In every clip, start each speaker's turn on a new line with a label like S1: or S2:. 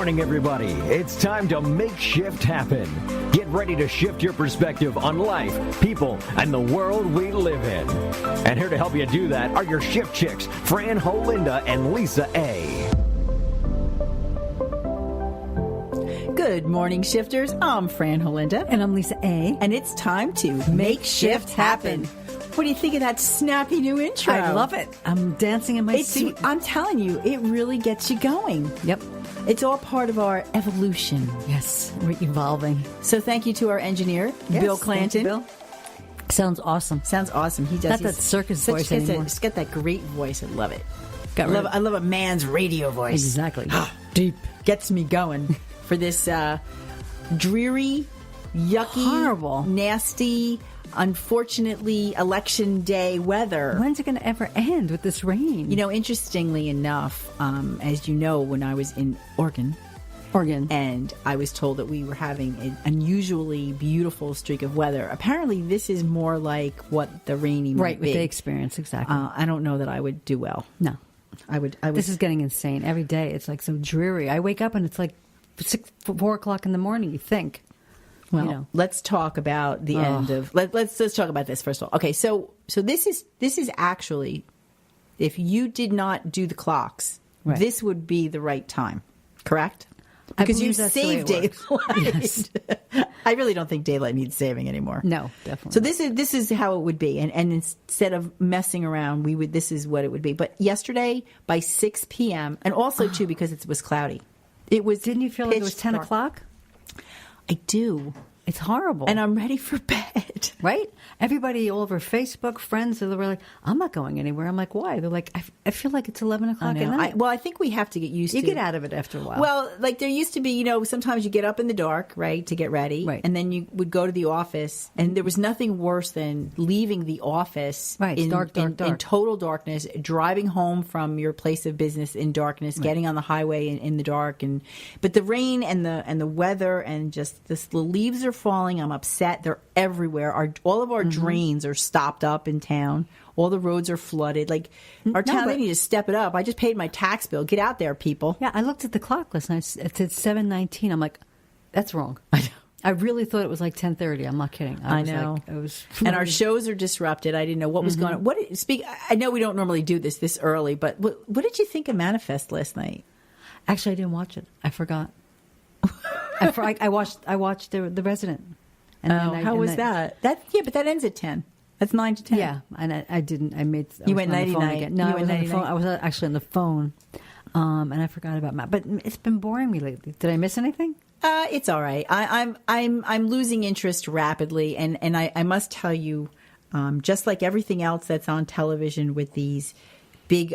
S1: morning, everybody. It's time to make shift happen. Get ready to shift your perspective on life, people, and the world we live in. And here to help you do that are your shift chicks, Fran Holinda and Lisa A.
S2: Good morning, shifters. I'm Fran Holinda.
S3: And I'm Lisa A.
S2: And it's time to make shift happen. What do you think of that snappy new intro?
S3: I love it. I'm dancing in my seat.
S2: I'm telling you, it really gets you going.
S3: Yep.
S2: It's all part of our evolution.
S3: Yes, we're evolving.
S2: So thank you to our engineer, Bill Clanton.
S3: Bill. Sounds awesome.
S2: Sounds awesome. He does.
S3: Not that circus voice anymore.
S2: He's got that great voice. I love it. I love a man's radio voice.
S3: Exactly.
S2: Deep. Gets me going for this dreary, yucky,
S3: horrible,
S2: nasty, unfortunately, election day weather.
S3: When's it going to ever end with this rain?
S2: You know, interestingly enough, as you know, when I was in Oregon, and I was told that we were having an unusually beautiful streak of weather. Apparently, this is more like what the rainy might
S3: what
S2: be.
S3: they experience, exactly.
S2: I don't know that I would do well.
S3: No.
S2: I would.
S3: This is getting insane. Every day, it's like so dreary. I wake up and it's like 4 o'clock in the morning, you think.
S2: Well, let's talk about the end of. Let's talk about this first of all. Okay, so this is actually, if you did not do the clocks, this would be the right time, correct? Because you save daylight. Yes. I really don't think daylight needs saving anymore.
S3: No, definitely.
S2: So this is how it would be, and instead of messing around, this is what it would be. But yesterday by 6 p.m. and also too because it was cloudy. It was.
S3: Didn't you feel like it was 10 o'clock?
S2: I do.
S3: It's horrible.
S2: And I'm ready for bed.
S3: Right? Everybody all over Facebook, friends, they were like, I'm not going anywhere. I'm like, why? They're like, I feel like it's 11 o'clock at night.
S2: I think we have to get used to it.
S3: You get out of it after a while.
S2: Well, like there used to be, sometimes you get up in the dark, right, to get ready.
S3: Right.
S2: And then you would go to the office. And there was nothing worse than leaving the office
S3: in
S2: total darkness, driving home from your place of business in darkness, getting on the highway in the dark. But the rain and the weather and just the leaves are falling. I'm upset. They're everywhere. All of our drains are stopped up in town. All the roads are flooded. Like our town, they need to step it up. I just paid my tax bill. Get out there, people.
S3: Yeah, I looked at the clock last night. It said 7:19. I'm like, that's wrong. I really thought it was like 10:30. I'm not kidding.
S2: I know.
S3: Like, it was
S2: and our shows are disrupted. I didn't know what was going on. I know we don't normally do this early, but what did you think of Manifest last night?
S3: Actually, I didn't watch it. I forgot. I watched The Resident.
S2: And how was that? But that ends at 10. That's 9 to 10.
S3: Yeah, and I didn't. You
S2: went nighty night.
S3: No, I was on the phone. I was actually on the phone, and I forgot about Matt. But it's been boring me lately. Did I miss anything?
S2: It's all right. I'm losing interest rapidly, and I must tell you, just like everything else that's on television with these big.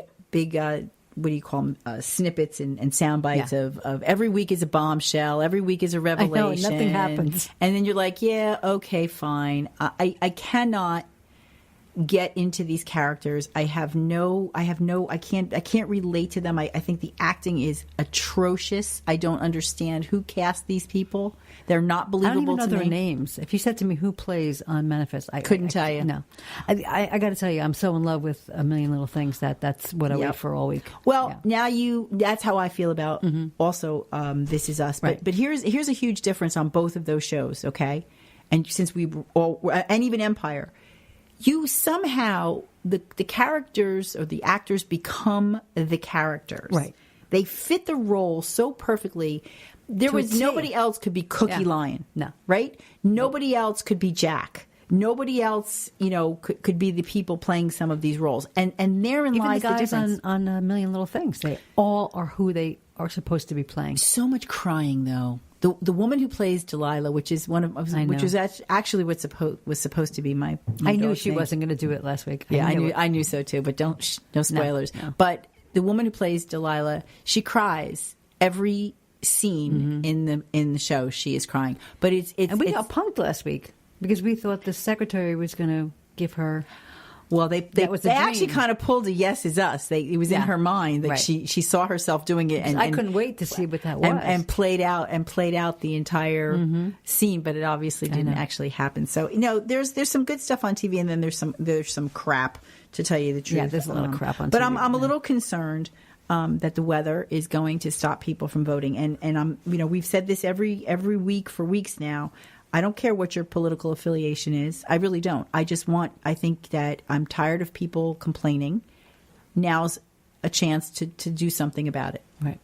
S2: What do you call them? Snippets and sound bites of every week is a bombshell. Every week is a revelation.
S3: I know, nothing happens.
S2: And then you're like, yeah, okay, fine. I cannot get into these characters. I can't relate to them. I think the acting is atrocious. I don't understand who cast these people. They're not believable to me.
S3: I don't even know their names. If you said to me who plays on Manifest, I
S2: couldn't tell you.
S3: No. I got to tell you, I'm so in love with A Million Little Things that's what I wait for all week.
S2: Well, that's how I feel about also This Is Us. But here's a huge difference on both of those shows, okay? And since and even Empire, you somehow, the characters or the actors become the characters.
S3: Right.
S2: They fit the role so perfectly. Nobody else could be Cookie Lion.
S3: No.
S2: Right? Nobody else could be Jack. Nobody else, could be the people playing some of these roles. And therein lies the difference.
S3: Even the guys on A Million Little Things, they all are who they are supposed to be playing.
S2: So much crying, though. The woman who plays Delilah, which was actually what was supposed to be my
S3: I knew she wasn't going to do it last week.
S2: I knew so too, but no spoilers. No. But the woman who plays Delilah, she cries every scene in the show. She is crying, but it's
S3: we got punked last week because we thought the secretary was going to give her.
S2: Well, they actually kind of pulled a Yes Is Us. It was in her mind that she saw herself doing it, and
S3: I couldn't wait to see what that was,
S2: and played out the entire scene. But it obviously didn't actually happen. So there's some good stuff on TV, and then there's some crap, to tell you the truth.
S3: Yeah, there's a lot of crap on TV.
S2: But I'm a little concerned. that the weather is going to stop people from voting. And I'm, we've said this every week for weeks now. I don't care what your political affiliation is. I really don't. I think that I'm tired of people complaining. Now's a chance to do something about it.
S3: Right.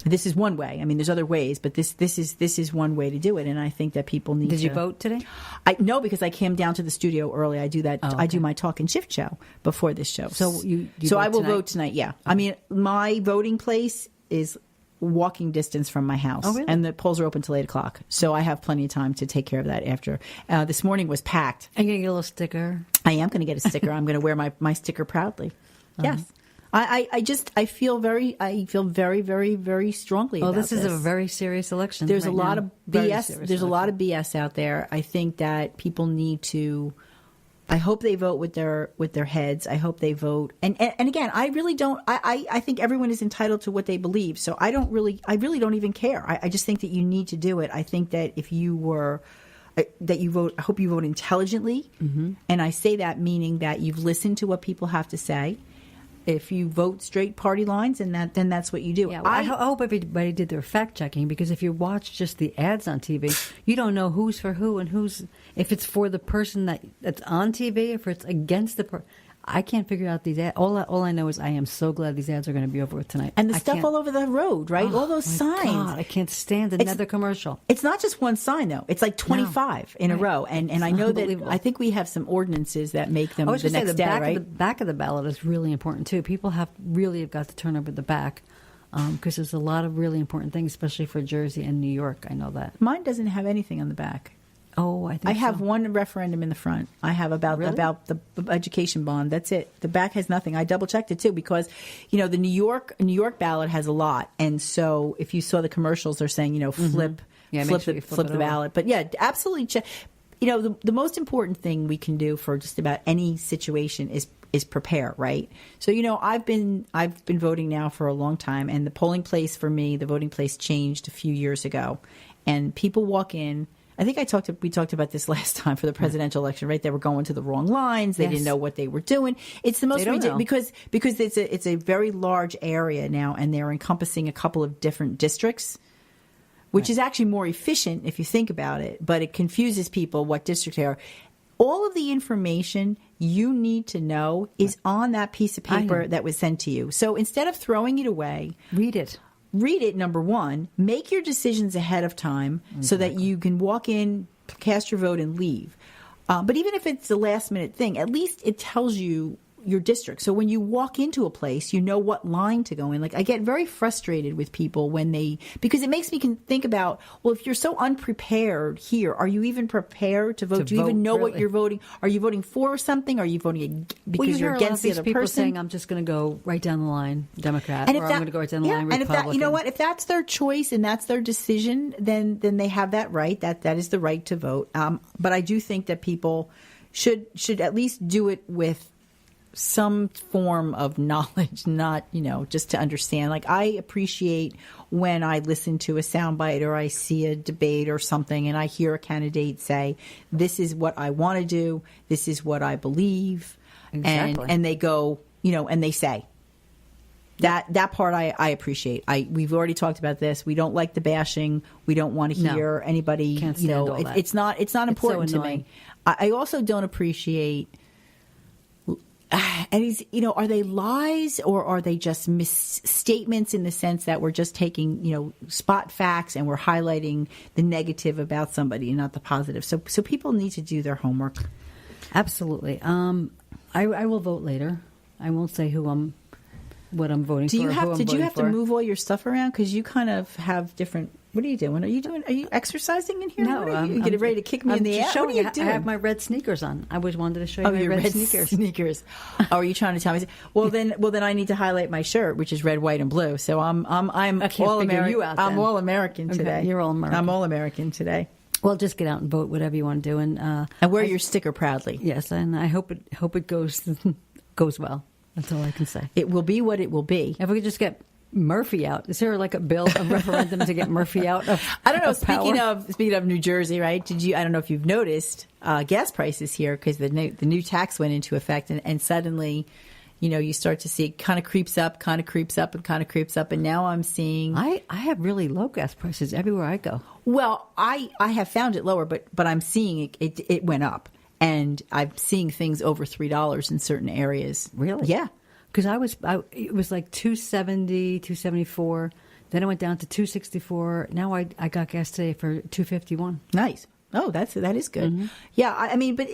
S2: This is one way. I mean, there's other ways, but this is one way to do it. And I think that people need to.
S3: Did you vote today?
S2: No, because I came down to the studio early. I do that.
S3: Oh, okay.
S2: I do my talk and shift show before this show.
S3: So
S2: So I will
S3: tonight?
S2: vote tonight. Yeah. I mean, my voting place is walking distance from my house.
S3: Oh, really?
S2: And the polls are open till 8:00. So I have plenty of time to take care of that after. This morning was packed.
S3: Are you going to get a little sticker?
S2: I am going to get a sticker. I'm going to wear my sticker proudly. Yes. I feel very, very, very strongly about this.
S3: This is a very serious election.
S2: There's
S3: right
S2: a lot
S3: now.
S2: of
S3: Very
S2: BS.
S3: serious
S2: There's a lot
S3: election.
S2: of BS out there. I think that people need to. I hope they vote with their heads. I hope they vote. And again, I really don't. I think everyone is entitled to what they believe. So I really don't even care. I just think that you need to do it. I think that if you were. That you vote. I hope you vote intelligently. Mm-hmm. And I say that meaning that you've listened to what people have to say. If you vote straight party lines, and then that's what you do.
S3: Yeah, well, I hope everybody did their fact checking, because if you watch just the ads on TV, you don't know who's for who and if it's for the person that's on TV, if it's against the person. I can't figure out these ads. All I know is I am so glad these ads are going to be over with tonight.
S2: And the stuff all over the road, right? All those signs.
S3: God, I can't stand another commercial.
S2: It's not just one sign, though. It's like 25 in a row. And I know that I think we have some ordinances that make them the next day, right?
S3: The back of the ballot is really important, too. People have got to turn over the back, because there's a lot of really important things, especially for Jersey and New York. I know that.
S2: Mine doesn't have anything on the back.
S3: Oh, I
S2: have one referendum in the front. I have about the education bond. That's it. The back has nothing. I double checked it too, because the New York ballot has a lot, and so if you saw the commercials, they're saying flip the ballot. But yeah, absolutely check. The most important thing we can do for just about any situation is prepare, right? So I've been voting now for a long time, and the polling place for me, the voting place changed a few years ago, and people walk in. I think we talked about this last time for the presidential election, right? They were going to the wrong lines. They didn't know what they were doing. It's the most ridiculous because it's a very large area now, and they're encompassing a couple of different districts, which is actually more efficient if you think about it, but it confuses people what district they are. All of the information you need to know is on that piece of paper that was sent to you. So instead of throwing it away, read it, number one. Make your decisions ahead of time so that you can walk in, cast your vote, and leave. But even if it's a last-minute thing, at least it tells you your district. So when you walk into a place, you know what line to go in. Like, I get very frustrated with people because it makes me think about, well, if you're so unprepared here, are you even prepared to vote? Do you even know what you're voting? Are you voting for something? Are you voting because you're against the other
S3: people
S2: person?
S3: Saying, I'm just going to go right down the line Democrat, or I'm going to go right down the line Republican.
S2: And if that's their choice and that's their decision, then they have that right. That is the right to vote. But I do think that people should at least do it with some form of knowledge, not, just to understand. Like, I appreciate when I listen to a soundbite or I see a debate or something and I hear a candidate say, this is what I want to do, this is what I believe.
S3: Exactly.
S2: And they go, and they say. That part I appreciate. We've already talked about this. We don't like the bashing. We don't want to hear anybody,
S3: Can't stand all that.
S2: It's not important
S3: so
S2: to me. I also don't appreciate. And are they lies or are they just misstatements in the sense that we're just taking, spot facts and we're highlighting the negative about somebody and not the positive? So people need to do their homework.
S3: Absolutely. I will vote later. I won't say what I'm voting for.
S2: Did you have to move all your stuff around? Because you kind of have different. What are you doing? Are you exercising in here?
S3: No,
S2: you getting ready to kick me in the ass? What are you doing?
S3: I have my red sneakers on. I always wanted to show you my
S2: your
S3: red sneakers.
S2: Oh, are you trying to tell me? Well, then I need to highlight my shirt, which is red, white, and blue. So I'm all American.
S3: You out,
S2: I'm all American today.
S3: Okay, you're all American.
S2: I'm all American today.
S3: Well, just get out and vote, whatever you want to do, and
S2: wear your sticker proudly.
S3: Yes, and I hope it goes well. That's all I can say.
S2: It will be what it will be.
S3: If we could just get Murphy out. Is there like a referendum to get Murphy out of
S2: I don't know.
S3: of
S2: Speaking of New Jersey, right? I don't know if you've noticed gas prices here because the new tax went into effect and suddenly, you start to see it kind of creeps up, and now I'm seeing.
S3: I have really low gas prices everywhere I go.
S2: Well, I have found it lower, but I'm seeing it went up, and I'm seeing things over $3 in certain areas.
S3: Really?
S2: Yeah.
S3: Because it was like 270, 274. Then it went down to 264. Now I got gas today for 251.
S2: Nice. Oh, that is good.
S3: Mm-hmm.
S2: Yeah, I mean, but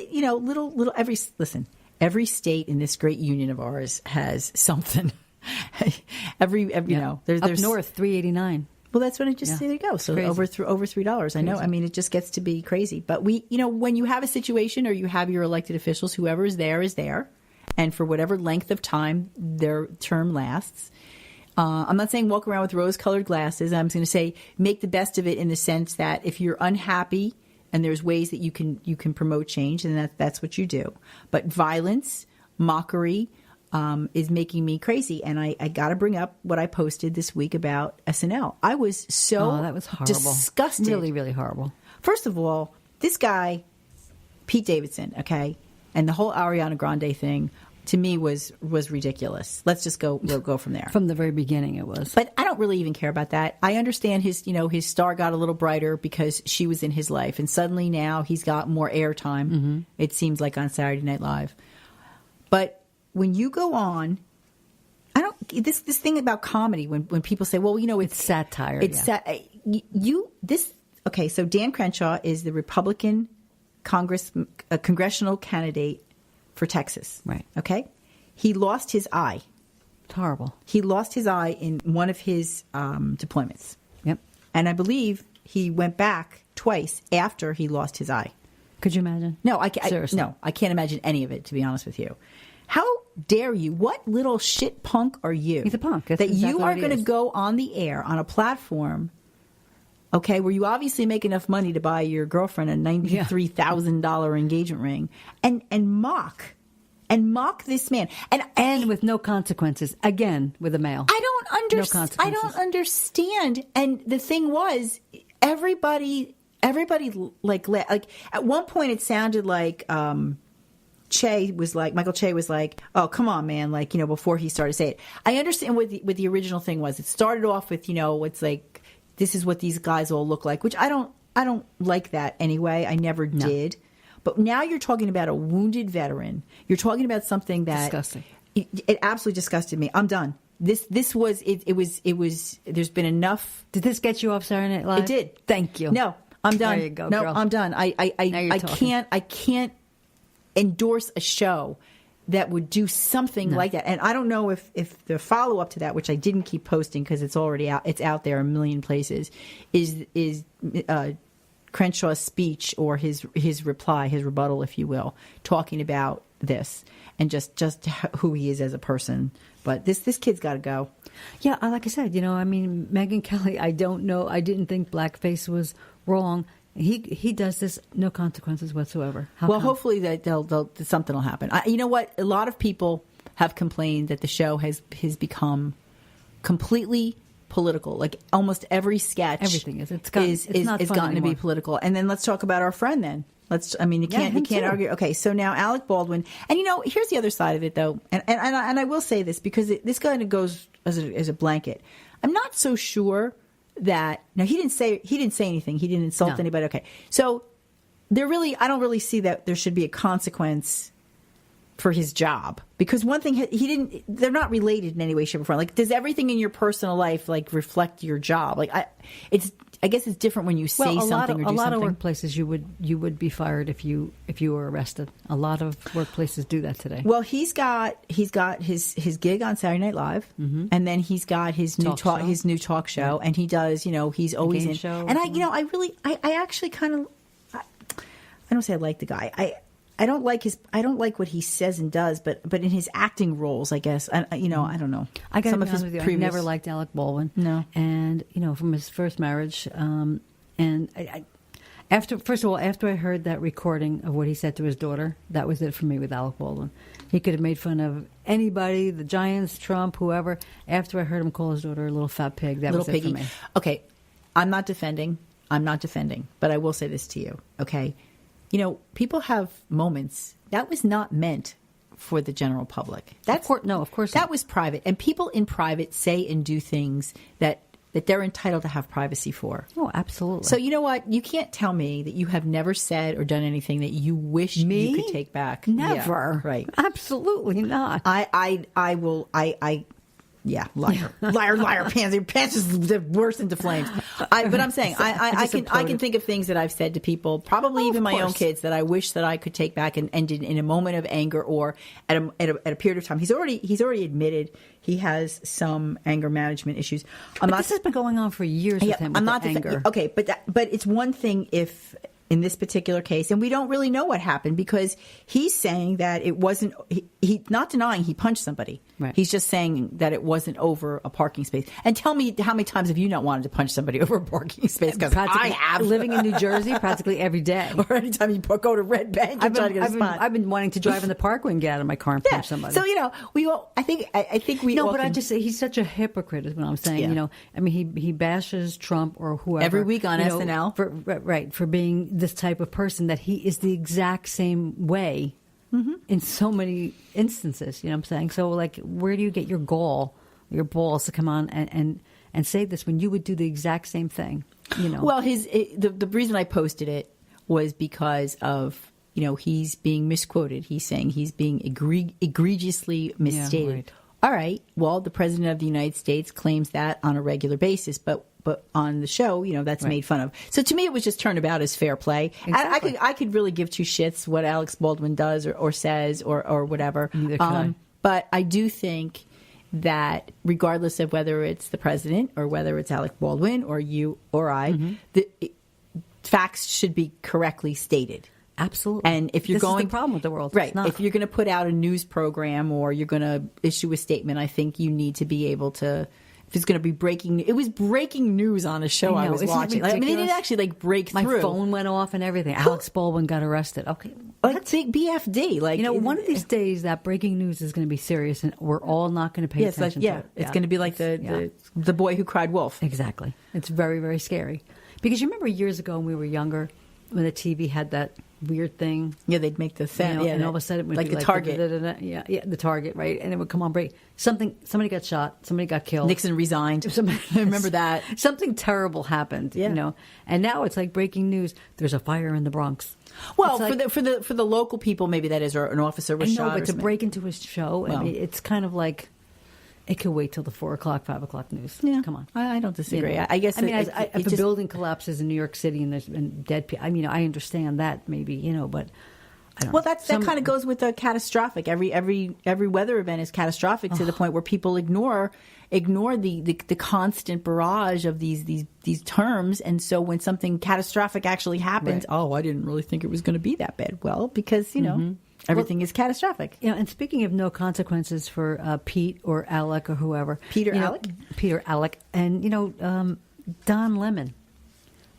S2: every state in this great union of ours has something. every there's
S3: up north 389.
S2: Well, that's what I just say. There you go. So
S3: crazy.
S2: over $3. I know. I mean, it just gets to be crazy. But when you have a situation or you have your elected officials, whoever is there, and for whatever length of time their term lasts. I'm not saying walk around with rose-colored glasses. I'm going to say make the best of it in the sense that if you're unhappy and there's ways that you can promote change, and that's what you do. But violence, mockery is making me crazy. And I got to bring up what I posted this week about SNL. I was
S3: that was horrible.
S2: Disgusted.
S3: Really, really horrible.
S2: First of all, this guy, Pete Davidson, okay, and the whole Ariana Grande thing, to me was ridiculous. Let's just go from there.
S3: From the very beginning, it was.
S2: But I don't really even care about that. I understand his star got a little brighter because she was in his life, and suddenly now he's got more airtime. Mm-hmm. It seems like on Saturday Night Live. But when you go on, this thing about comedy when people say, well, it's
S3: satire.
S2: It's okay. So Dan Crenshaw is the Republican congressional candidate for Texas.
S3: Right.
S2: Okay. He lost his eye.
S3: It's horrible.
S2: He lost his eye in one of his deployments.
S3: Yep.
S2: And I believe he went back twice after he lost his eye.
S3: Could you imagine?
S2: No, I can't imagine any of it, to be honest with you. How dare you? What little shit punk are you?
S3: He's a punk.
S2: That's exactly you are going to go on the air on a platform, okay, where you obviously make enough money to buy your girlfriend a $93,000 engagement ring, and mock this man,
S3: and with no consequences. Again, with a male,
S2: I don't understand. And the thing was, everybody like at one point it sounded like Michael Che was like, oh, come on, man, before he started to say it. I understand what the original thing was. It started off with it's like, this is what these guys all look like, which I don't like that anyway. I never did. But now you're talking about a wounded veteran. You're talking about something that
S3: disgusting.
S2: It absolutely disgusted me. I'm done. This was there's been enough.
S3: Did this get you off Saturday Night Live?
S2: It did.
S3: Thank you.
S2: No, I'm done.
S3: There you go,
S2: no,
S3: girl.
S2: I'm done. I can't endorse a show that would do something like that. And I don't know if the follow up to that, which I didn't keep posting because it's already out, it's out there a million places, is Crenshaw's speech or his reply, his rebuttal, if you will, talking about this and just who he is as a person. But this kid's got to go.
S3: Yeah, like I said, Megyn Kelly, I don't know. I didn't think blackface was wrong. He does this, no consequences whatsoever.
S2: Hopefully that something will happen. You know what? A lot of people have complained that the show has become completely political. Like almost every sketch,
S3: everything is
S2: gotten to be political. And then let's talk about our friend. Then you can't argue. Okay, so now Alec Baldwin, and here's the other side of it though, and I will say this because this kind of goes as a blanket. I'm not so sure that now he didn't say anything. He didn't insult anybody. Okay, so I don't really see that there should be a consequence for his job because one thing they're not related in any way, shape, or form. Like, does everything in your personal life reflect your job? I guess it's different when you say something or do something.
S3: A lot of workplaces you would be fired if you were arrested. A lot of workplaces do that today.
S2: Well, he's got his gig on Saturday Night Live, and then he's got his new talk show, and he does he's always in.
S3: Show,
S2: and I actually kind of I don't say I like the guy. I don't like what he says and does, but in his acting roles, I guess, I don't know.
S3: I got to be honest with you, I never liked Alec Baldwin.
S2: No.
S3: And, from his first marriage, and after I heard that recording of what he said to his daughter, that was it for me with Alec Baldwin. He could have made fun of anybody, the Giants, Trump, whoever. After I heard him call his daughter a little fat pig, that was it for me.
S2: Okay, I'm not defending, but I will say this to you, okay? People have moments. That was not meant for the general public.
S3: Of course
S2: that
S3: not.
S2: was private, and people in private say and do things that they're entitled to have privacy for.
S3: Oh, absolutely.
S2: So you know what? You can't tell me that you have never said or done anything that you wish you could take back.
S3: Never.
S2: Yeah, right.
S3: Absolutely not.
S2: I will. Yeah, liar, liar, pansy. Pants is burst into flames. But I'm saying I can think of things that I've said to people, probably even my own kids, that I wish that I could take back and did in a moment of anger or at a period of time. He's already admitted he has some anger management issues.
S3: This has been going on for years with him. Anger.
S2: Okay, but it's one thing if. In this particular case, and we don't really know what happened because he's saying that it wasn't. He's not denying he punched somebody.
S3: Right.
S2: He's just saying that it wasn't over a parking space. And tell me, how many times have you not wanted to punch somebody over a parking space? Because I have.
S3: Living in New Jersey practically every day.
S2: Or anytime you go to Red Bank and try to get a spot.
S3: I've been wanting to drive in the parkway and get out of my car and punch somebody.
S2: So we all. I think we.
S3: No,
S2: all
S3: but
S2: can,
S3: I just say he's such a hypocrite. Is what I'm saying.
S2: Yeah.
S3: I mean, he bashes Trump or whoever
S2: every week on SNL
S3: for being this type of person. That he is the exact same way in so many instances. You know what I'm saying? So, like, where do you get your your balls to come on and say this when you would do the exact same thing? You know.
S2: Well, the reason I posted it was because of he's being misquoted. He's saying he's being egregiously misstated.
S3: Yeah, right.
S2: All right. Well, the president of the United States claims that on a regular basis, but on the show, that's made fun of. So to me, it was just turned about as fair play.
S3: Exactly.
S2: I could really give two shits what Alex Baldwin does or says or whatever.
S3: Neither can I.
S2: But I do think that regardless of whether it's the president or whether it's Alec Baldwin or you or I, the facts should be correctly stated.
S3: Absolutely.
S2: And if you're
S3: this is the problem with the world.
S2: Right. If you're going to put out a news program or you're going to issue a statement, I think you need to be able to. If it's going to be breaking, it was breaking news on a show I was watching. I mean, they didn't actually break through.
S3: My phone went off and everything. Alex Baldwin got arrested. Okay,
S2: like big BFD.
S3: One of these days that breaking news is going to be serious, and we're all not going to pay attention. to it.
S2: It's going to be like the boy who cried wolf.
S3: Exactly. It's very, very scary. Because you remember years ago when we were younger, when the TV had that weird thing.
S2: Yeah, they'd make the sound.
S3: And all of a sudden it would
S2: like
S3: be
S2: the Target.
S3: The Target, right? And it would come on break. Somebody got shot. Somebody got killed.
S2: Nixon resigned. I remember that.
S3: Something terrible happened.
S2: Yeah.
S3: And now it's like breaking news. There's a fire in the Bronx.
S2: Well, for the local people, maybe that is, or an officer was shot.
S3: But to break into his show, I mean, it's kind of like. It could wait till the 4 o'clock, 5 o'clock news.
S2: Yeah,
S3: come on.
S2: I don't disagree. I guess.
S3: If a building collapses in New York City and there's been dead people, I mean, I understand that maybe, but I don't.
S2: Well, that kind of goes with the catastrophic. Every weather event is catastrophic to the point where people ignore the constant barrage of these terms, and so when something catastrophic actually happens, I didn't really think it was going to be that bad. Well, because everything is catastrophic.
S3: And speaking of no consequences for Pete or Alec or whoever.
S2: Peter
S3: Alec. And, Don Lemon.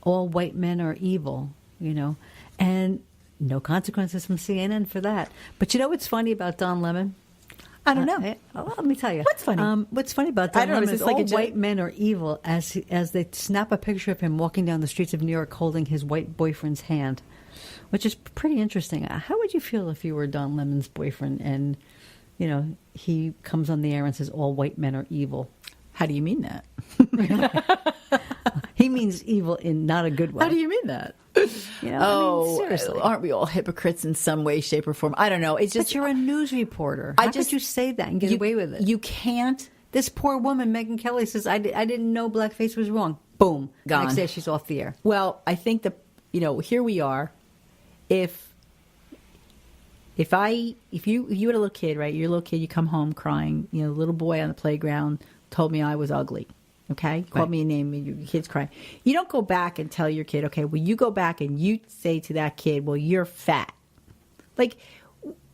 S3: All white men are evil, and no consequences from CNN for that. But you know what's funny about Don Lemon?
S2: I don't know.
S3: Let me tell you.
S2: What's funny?
S3: What's funny about Don Lemon is all
S2: like
S3: white men are evil as they snap a picture of him walking down the streets of New York holding his white boyfriend's hand. Which is pretty interesting. How would you feel if you were Don Lemon's boyfriend and, he comes on the air and says all white men are evil?
S2: How do you mean that?
S3: He means evil in not a good way.
S2: How do you mean that?
S3: Seriously.
S2: Aren't we all hypocrites in some way, shape, or form? I don't know. It's just.
S3: But you're a news reporter. How could you say that and get away with it?
S2: You can't.
S3: This poor woman, Megyn Kelly, says, I didn't know blackface was wrong. Boom.
S2: Gone.
S3: Next day she's off the air.
S2: Well, I think here we are. If you had a little kid, right? You're a little kid, you come home crying. Little boy on the playground told me I was ugly. Okay, called me a name, and your kid's crying. You don't go back and tell your kid, okay, well, you go back and you say to that kid, well, you're fat. Like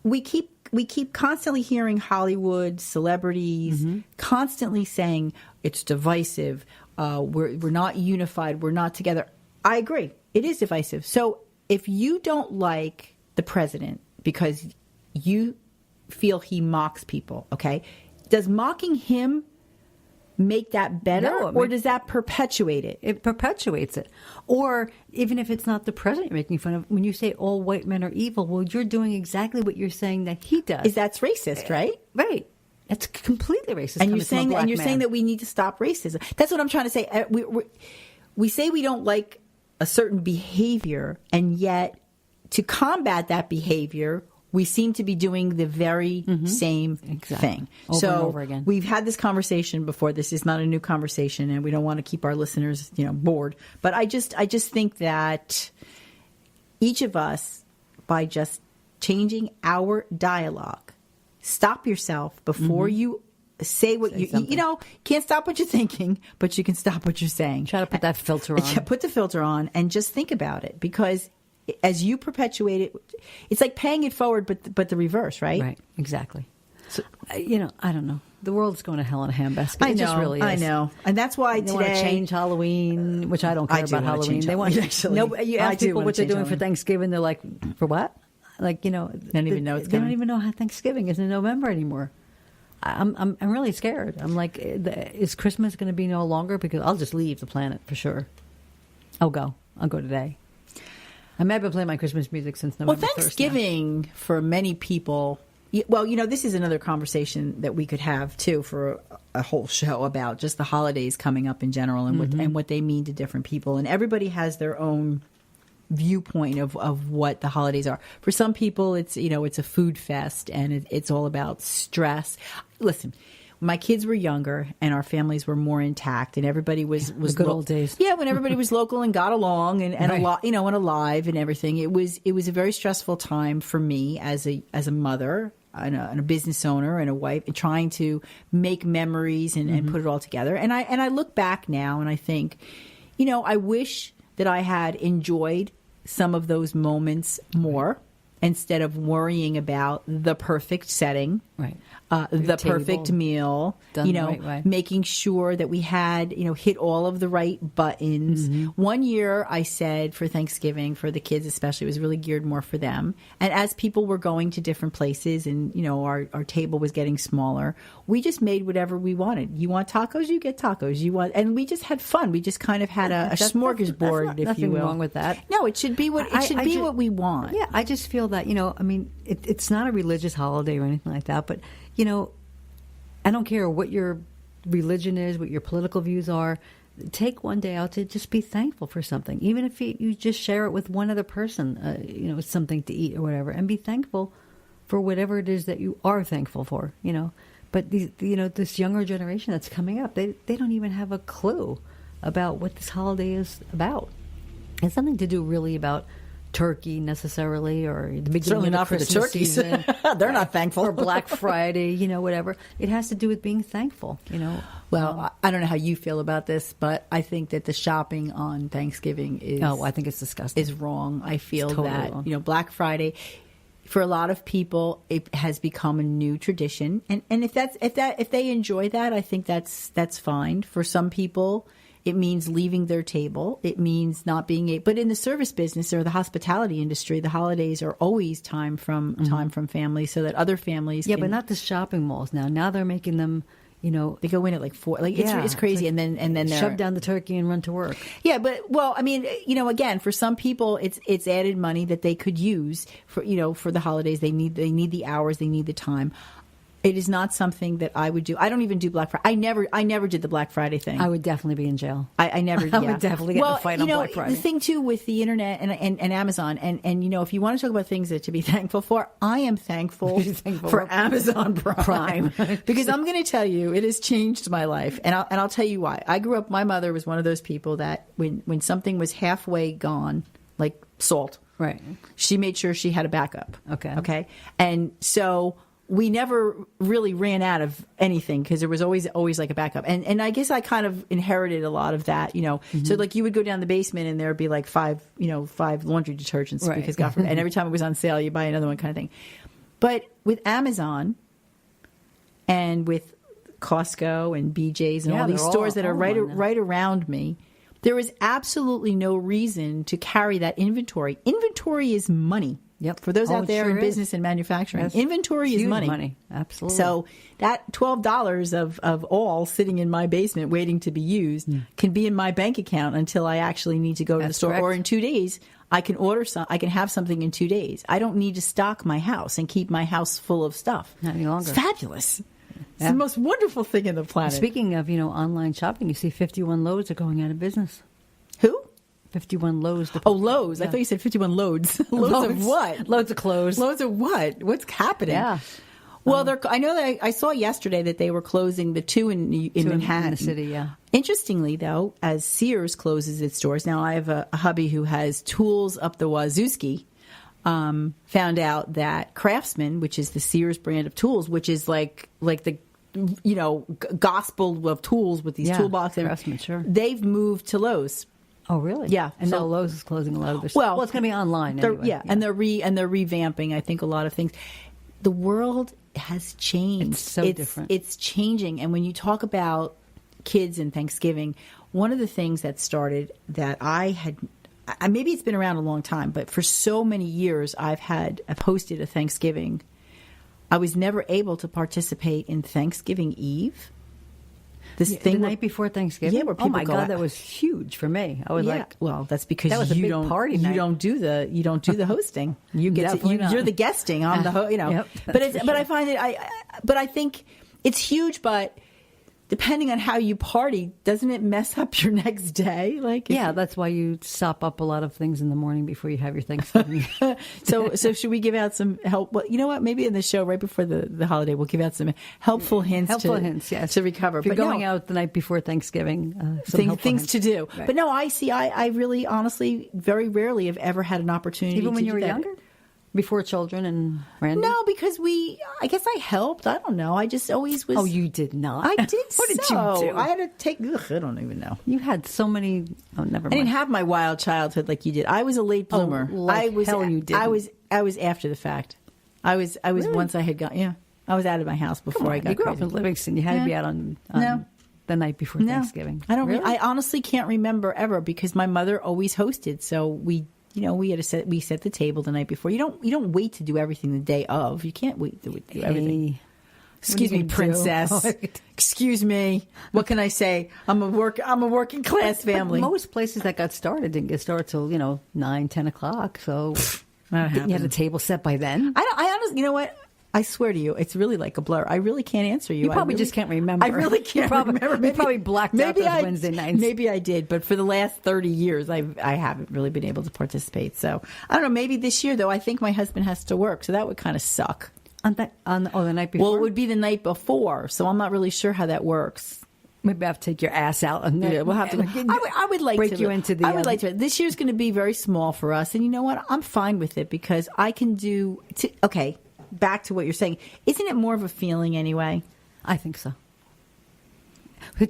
S2: we keep constantly hearing Hollywood celebrities constantly saying it's divisive. We're not unified. We're not together. I agree. It is divisive. So if you don't like the president because you feel he mocks people, okay, does mocking him make that better,
S3: No,
S2: or does that perpetuate it?
S3: It perpetuates it. Or even if it's not the president you're making fun of, when you say all white men are evil, well, you're doing exactly what you're saying that he does.
S2: That's racist, right?
S3: Right. It's completely racist.
S2: And you're saying that we need to stop racism. That's what I'm trying to say. We say we don't like a certain behavior, and yet to combat that behavior, we seem to be doing the very same thing.
S3: Over and over again.
S2: We've had this conversation before. This is not a new conversation, and we don't want to keep our listeners, bored. But I just think that each of us, by just changing our dialogue, stop yourself before you say what can't stop what you're thinking, but you can stop what you're saying.
S3: Try to put that filter on.
S2: Yeah, put the filter on and just think about it, because as you perpetuate it, it's like paying it forward, but the reverse, right?
S3: Right, exactly. So, I don't know. The world's going to hell in a handbasket.
S2: I know,
S3: it just really is.
S2: I know. And that's why
S3: they want to change Halloween, which I don't care about Halloween. They want
S2: actually.
S3: You ask people what they're doing for Thanksgiving, they're like, for what? Like, they don't even know it's coming. They don't even know how Thanksgiving is in November anymore. I'm really scared. I'm like, is Christmas going to be no longer? Because I'll just leave the planet for sure. I'll go today. I may have been playing my Christmas music since November 1st.
S2: Well, Thanksgiving for many people, this is another conversation that we could have too for a whole show about just the holidays coming up in general and what they mean to different people. And everybody has their own viewpoint of what the holidays are. For some people, it's a food fest and it's all about stress. Listen, my kids were younger and our families were more intact, and everybody was
S3: the good old days.
S2: Yeah, when everybody was local and got along and
S3: right.
S2: a lot, and alive and everything. It was a very stressful time for me as a mother and a business owner and a wife, and trying to make memories and put it all together. And I look back now and I think, I wish that I had enjoyed some of those moments more, instead of worrying about the perfect setting,
S3: right?
S2: The perfect meal,
S3: done the right way.
S2: Making sure that we had, hit all of the right buttons. One year I said for Thanksgiving, for the kids especially, it was really geared more for them. And as people were going to different places and, our table was getting smaller, we just made whatever we wanted. You want tacos, you get tacos. And we just had fun. We just kind of had a smorgasbord, if you will.
S3: Nothing wrong with that.
S2: No, it should be what we want.
S3: Yeah, I just feel that, it's not a religious holiday or anything like that, but I don't care what your religion is, what your political views are. Take one day out to just be thankful for something, even if you just share it with one other person. Something to eat or whatever, and be thankful for whatever it is that you are thankful for. But this younger generation that's coming up, they don't even have a clue about what this holiday is about. It's something to do really about turkey necessarily, or the beginning
S2: certainly
S3: of the
S2: not
S3: Christmas
S2: for the turkeys.
S3: Season.
S2: They're not thankful.
S3: Or Black Friday, whatever. It has to do with being thankful,
S2: Well, I don't know how you feel about this, but I think that the shopping on Thanksgiving is...
S3: Oh, I think it's disgusting.
S2: ...is wrong. I feel
S3: totally
S2: that,
S3: wrong.
S2: Black Friday, for a lot of people, it has become a new tradition. And if they enjoy that, I think that's fine. For some people, it means leaving their table. It means not being able... But in the service business or the hospitality industry, the holidays are always time from family, so that other families
S3: Yeah,
S2: can,
S3: but not the shopping malls now. Now they're making them...
S2: they go in at like 4. Like it's crazy,
S3: like,
S2: and then they're
S3: shove down the turkey and run to work.
S2: Yeah, but again, for some people, it's added money that they could use for the holidays. They need the hours, they need the time. It is not something that I would do. I don't even do Black Friday. I never did the Black Friday thing.
S3: I would definitely be in jail.
S2: I never.
S3: I would definitely get in a fight on Black Friday.
S2: The thing too with the internet and Amazon and if you want to talk about things to be thankful for, I am thankful for Amazon Prime because I'm going to tell you it has changed my life, and I'll tell you why. I grew up. My mother was one of those people that when something was halfway gone, like salt,
S3: right,
S2: she made sure she had a backup.
S3: Okay,
S2: and so. We never really ran out of anything because there was always like a backup. And I guess I kind of inherited a lot of that, So like you would go down the basement and there would be like five laundry detergents because God forbid, and every time it was on sale, you buy another one kind of thing. But with Amazon and with Costco and BJ's and all these stores that are right around me, there is absolutely no reason to carry that inventory. Inventory is money.
S3: Yep.
S2: For those
S3: Oh,
S2: out
S3: it
S2: there
S3: sure
S2: in
S3: is.
S2: business and manufacturing,
S3: Yes.
S2: inventory is
S3: Huge
S2: money.
S3: Absolutely.
S2: So that $12 of all sitting in my basement waiting to be used can be in my bank account until I actually need to go to the
S3: That's
S2: store.
S3: correct.
S2: Or in 2 days, I can order some. I can have something in 2 days. I don't need to stock my house and keep my house full of stuff.
S3: Not any longer.
S2: It's fabulous. It's
S3: Yeah.
S2: the most wonderful thing in the planet.
S3: Speaking of, online shopping, you see 51 Lowe's are going out of business.
S2: Who?
S3: 51 Lowe's.
S2: Oh, Lowe's. I
S3: Yeah.
S2: thought you said 51 loads. Loads of what?
S3: Loads of clothes.
S2: Loads of what? What's happening?
S3: Yeah.
S2: Well, I know that I saw yesterday that they were closing the two in Manhattan.
S3: In the city, yeah.
S2: Interestingly, though, as Sears closes its doors, now I have a hubby who has tools up the wazooski. Found out that Craftsman, which is the Sears brand of tools, which is like the gospel of tools with these
S3: Yeah,
S2: toolboxes,
S3: Craftsman, sure.
S2: they've moved to Lowe's.
S3: Oh, really?
S2: Yeah.
S3: And
S2: So-
S3: now Lowe's is closing a lot of their
S2: Well,
S3: it's going to be online
S2: They're-
S3: anyway.
S2: yeah, and they're revamping, I think, a lot of things. The world has changed.
S3: It's so different.
S2: It's changing. And when you talk about kids and Thanksgiving, one of the things that started that maybe it's been around a long time, but for so many years I've hosted a Thanksgiving. I was never able to participate in Thanksgiving Eve. This
S3: the
S2: thing
S3: night before Thanksgiving.
S2: Yeah, where people
S3: oh my
S2: go
S3: God,
S2: out.
S3: that was huge for me. I was like,
S2: well, that's because
S3: that was a
S2: you
S3: big
S2: don't
S3: party
S2: you
S3: night.
S2: don't do the hosting. You get
S3: Definitely not.
S2: you're the guesting on the
S3: Yep,
S2: but I find it I think it's huge, but depending on how you party, doesn't it mess up your next day? Like
S3: yeah, that's why you sop up a lot of things in the morning before you have your Thanksgiving.
S2: so should we give out some help? Well, you know what? Maybe in the show right before the holiday, we'll give out some helpful hints.
S3: Hints, yes,
S2: to recover.
S3: If you're
S2: But
S3: going
S2: no,
S3: out the night before Thanksgiving,
S2: things
S3: hints.
S2: to do.
S3: Right.
S2: But no, I really, honestly, very rarely have ever had an opportunity.
S3: Even when
S2: to
S3: you
S2: do
S3: were
S2: that.
S3: younger, before children and Randy.
S2: No, because I guess I helped. I don't know. I just always was.
S3: Oh, you did not.
S2: I did.
S3: What did
S2: so.
S3: you do?
S2: I had to take. I don't even know.
S3: You had so many. Oh, never
S2: I
S3: mind.
S2: didn't have my wild childhood like you did. I was a late bloomer.
S3: like hell you didn't.
S2: I was after the fact. I was
S3: Really?
S2: once I had gone. Yeah, I was out of my house before I got
S3: you grew
S2: crazy.
S3: up in Livingston. You had to
S2: Yeah.
S3: be out on
S2: No.
S3: the night before
S2: No,
S3: Thanksgiving.
S2: I don't.
S3: Really?
S2: I honestly can't remember ever because my mother always hosted. So we set the table the night before. You don't wait to do everything the day of. You can't wait to do everything.
S3: Hey.
S2: Excuse
S3: What are
S2: me,
S3: you gonna
S2: princess.
S3: do?
S2: Excuse me. What can I say? I'm a working class
S3: But
S2: family.
S3: most places that got started didn't get started till 9, 10 o'clock. So
S2: That
S3: you had
S2: happens.
S3: a table set by then.
S2: I honestly, you know what? I swear to you, it's really like a blur. I really can't answer you.
S3: You probably
S2: I really,
S3: just can't remember.
S2: I really can't
S3: You probably-
S2: remember.
S3: you probably blacked out those Wednesday nights.
S2: Maybe I did, but for the last 30 years, I haven't really been able to participate. So I don't know. Maybe this year, though, I think my husband has to work, so that would kind of suck.
S3: The night before.
S2: Well, it would be the night before, so I'm not really sure how that works.
S3: Maybe I have to take your ass out. And
S2: Yeah, we'll have to. I would like
S3: break
S2: to
S3: you into the.
S2: I would like to. This year's going to be very small for us, and you know what? I'm fine with it because I can do. Okay, back to what you're saying. Isn't it more of a feeling anyway?
S3: I think so.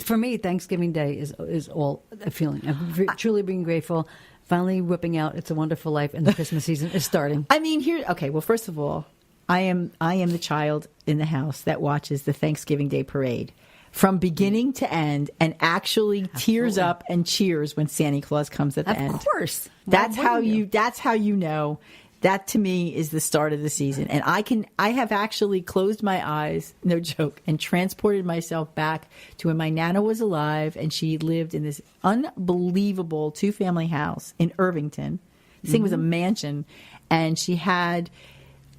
S3: For me, Thanksgiving Day is all a feeling of truly being grateful, finally whipping out "It's a Wonderful Life," and the Christmas season is starting.
S2: I mean, well, first of all, I am the child in the house that watches the Thanksgiving Day parade from beginning to end and actually tears up and cheers when Santa Claus comes at the end.
S3: Of course,
S2: That's
S3: Why
S2: how
S3: wouldn't
S2: you. That's how you know. That to me is the start of the season, and I have actually closed my eyes, no joke, and transported myself back to when my nana was alive, and she lived in this unbelievable 2-family house in Irvington. This thing was a mansion, and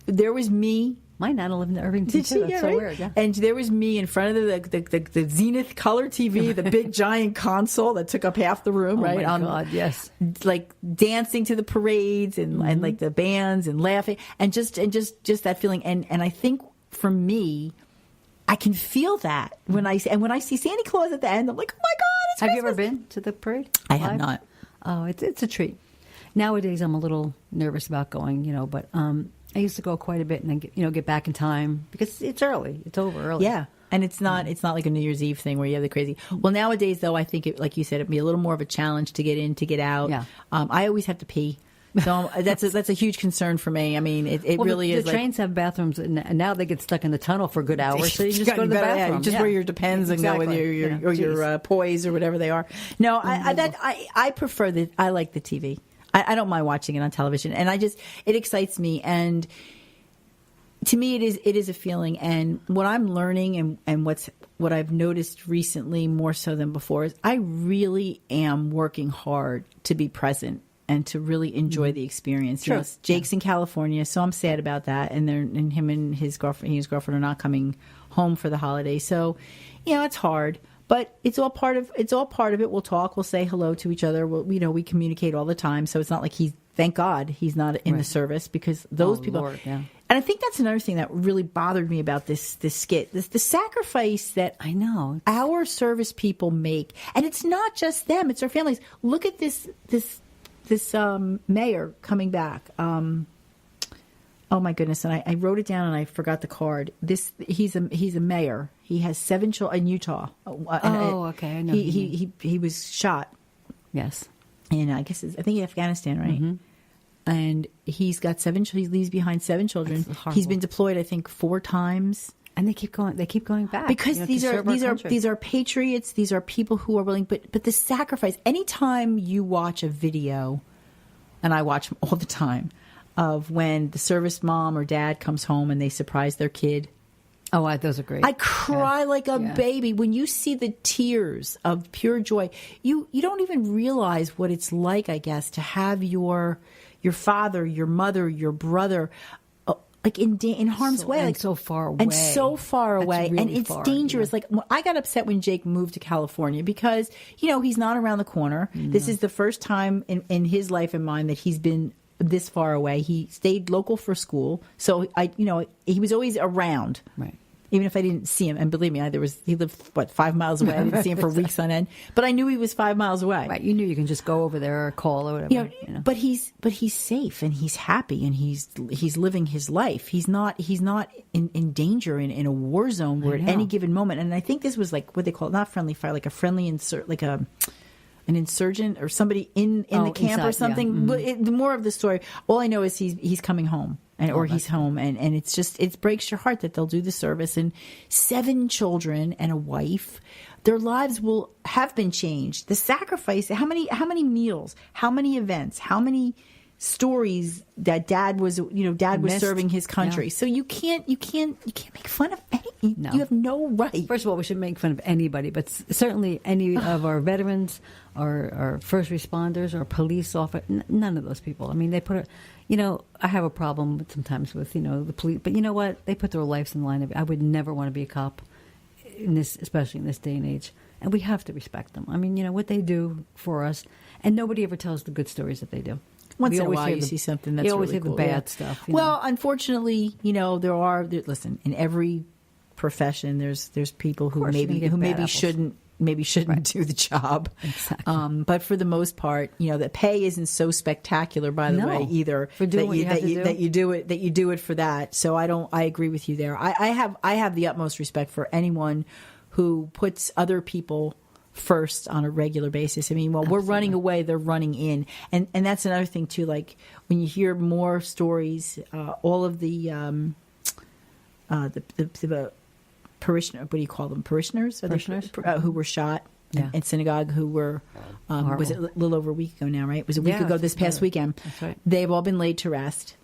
S2: there was me.
S3: My nana lived in Irvington
S2: Did
S3: too.
S2: she?
S3: That's
S2: Yeah,
S3: so
S2: right?
S3: weird. Yeah.
S2: And there was me in front of the Zenith color TV, the big giant console that took up half the room,
S3: Oh
S2: right?
S3: my God! Yes.
S2: Like dancing to the parades and like the bands and laughing and just that feeling. And I think for me, I can feel that when I see Santa Claus at the end. I'm like, oh my God! It's
S3: Have you ever
S2: Christmas.
S3: been to the parade?
S2: I have
S3: Live?
S2: not.
S3: Oh, it's a treat. Nowadays, I'm a little nervous about going, but I used to go quite a bit and then get back in time because it's early. It's over early.
S2: Yeah. And it's not like a New Year's Eve thing where you have the crazy. Well, nowadays, though, I think, like you said, it'd be a little more of a challenge to get in, to get out.
S3: Yeah.
S2: I always have to pee. So that's a huge concern for me. I mean, it
S3: Well,
S2: really is.
S3: The trains have bathrooms, and now they get stuck in the tunnel for a good hour, so you just go to the bathroom.
S2: Just wear your Depends and go with your poise or whatever they are. No, I prefer I like the TV. I don't mind watching it on television, and it excites me. And to me, it is a feeling. And what I'm learning and what I've noticed recently more so than before is I really am working hard to be present and to really enjoy the experience.
S3: Sure.
S2: Jake's in California, so I'm sad about that. And him and his girlfriend, are not coming home for the holiday. So, it's hard. But it's all part of it. We'll talk. We'll say hello to each other. We communicate all the time. So it's not like thank God he's not in the service, because those people.
S3: Lord, yeah.
S2: And I think that's another thing that really bothered me about this skit. The sacrifice that
S3: I know
S2: our service people make, and it's not just them; it's our families. Look at this mayor coming back. Oh my goodness! And I wrote it down and I forgot the card. He's a mayor. He has 7 children in Utah.
S3: Okay, I know.
S2: He was shot.
S3: Yes,
S2: And I think in Afghanistan, right? Mm-hmm. And he's got 7. He leaves behind 7 children. He's been deployed, I think, 4 times.
S3: And they keep going. They keep going back
S2: because these are patriots. These are people who are willing. But the sacrifice. Anytime you watch a video, and I watch them all the time, of when the service mom or dad comes home and they surprise their kid.
S3: Oh, those are great.
S2: I cry like a baby when you see the tears of pure joy. You don't even realize what it's like, I guess, to have your father, your mother, your brother, like in harm's way,
S3: and so far away,
S2: and so far away,
S3: really
S2: and it's
S3: far,
S2: dangerous.
S3: Yeah.
S2: Like I got upset when Jake moved to California because he's not around the corner. No. This is the first time in his life and mine that he's been this far away. He stayed local for school, so he was always around.
S3: Right.
S2: Even if I didn't see him, and believe me, he lived 5 miles away. I didn't see him for weeks on end, but I knew he was 5 miles away.
S3: Right, you knew you can just go over there or call or whatever.
S2: But he's safe and he's happy and he's living his life. He's not in danger in a war zone where at any given moment. And I think this was like what they call it, not friendly fire, like a friendly an insurgent or somebody in the camp or something.
S3: Yeah. Mm-hmm.
S2: But the more of the story, all I know is he's coming home. Or he's home, and it's just, it breaks your heart that they'll do the service. And 7 children and a wife, their lives will have been changed. The sacrifice, how many meals, how many events, how many stories that dad was serving his country. Yeah. So you can't make fun of any. No. You have no right.
S3: First of all, we shouldn't make fun of anybody, but certainly any of our veterans or first responders or police officers. None of those people. I mean, they put it. I have a problem sometimes with the police, but you know what? They put their lives in the line. I would never want to be a cop especially in this day and age. And we have to respect them. I mean, what they do for us, and nobody ever tells the good stories that they do.
S2: Once in a while, you see something that's really cool.
S3: You always hear the bad stuff.
S2: Well, unfortunately, listen, in every profession, there's people who maybe shouldn't do the job.
S3: Exactly.
S2: But for the most part, the pay isn't so spectacular, by the way, either.
S3: For doing that
S2: you do it for that. So I agree with you there. I have the utmost respect for anyone who puts other people first on a regular basis. I mean, while we're running away, they're running in, and that's another thing too. Like when you hear more stories, all of the parishioner, what do you call them? Parishioners who were shot in synagogue, who were was it a little over a week ago now, right? It was a week ago this past weekend.
S3: That's right.
S2: They've all been laid to rest.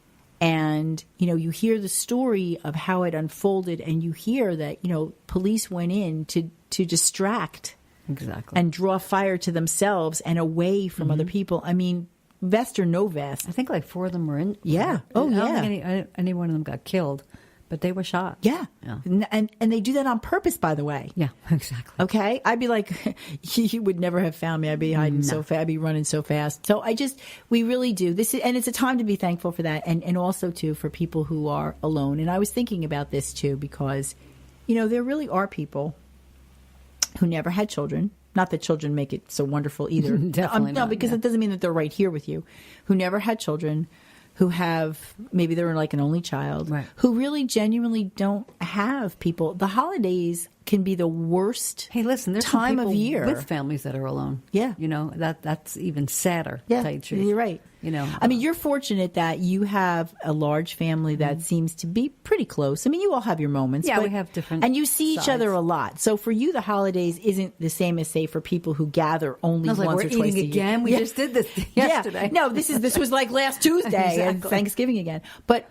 S2: And, you hear the story of how it unfolded, and you hear that, police went in to distract and draw fire to themselves and away from other people. I mean, vest or no vest.
S3: I think like 4 of them were in.
S2: Yeah.
S3: I don't think any one of them got killed, but they were shot.
S2: Yeah. And they do that on purpose, by the way.
S3: Yeah, exactly.
S2: Okay. I'd be like, you would never have found me. I'd be hiding so fast. I'd be running so fast. So we really do this. And it's a time to be thankful for that. And also too, for people who are alone. And I was thinking about this too, because, there really are people who never had children. Not that children make it so wonderful either.
S3: Definitely not.
S2: No, because it doesn't mean that they're right here with you. Who never had children, who have, maybe they're like an only child,
S3: right,
S2: who really genuinely don't have people. The holidays can be the worst.
S3: Hey, listen, there's
S2: time
S3: some
S2: of
S3: people
S2: year
S3: with families that are alone.
S2: Yeah.
S3: That's even sadder.
S2: Yeah,
S3: to tell you the truth.
S2: you're right. I mean, you're fortunate that you have a large family that seems to be pretty close. I mean, you all have your moments.
S3: Yeah,
S2: but,
S3: we have different
S2: and you see each
S3: sides.
S2: other a lot. So for you, the holidays isn't the same as, say, for people who gather only
S3: I was
S2: once
S3: like,
S2: or
S3: we're
S2: twice
S3: eating
S2: a year.
S3: again. We just did this yesterday.
S2: Yeah. No, this was like last Tuesday and
S3: Exactly.
S2: Thanksgiving again. But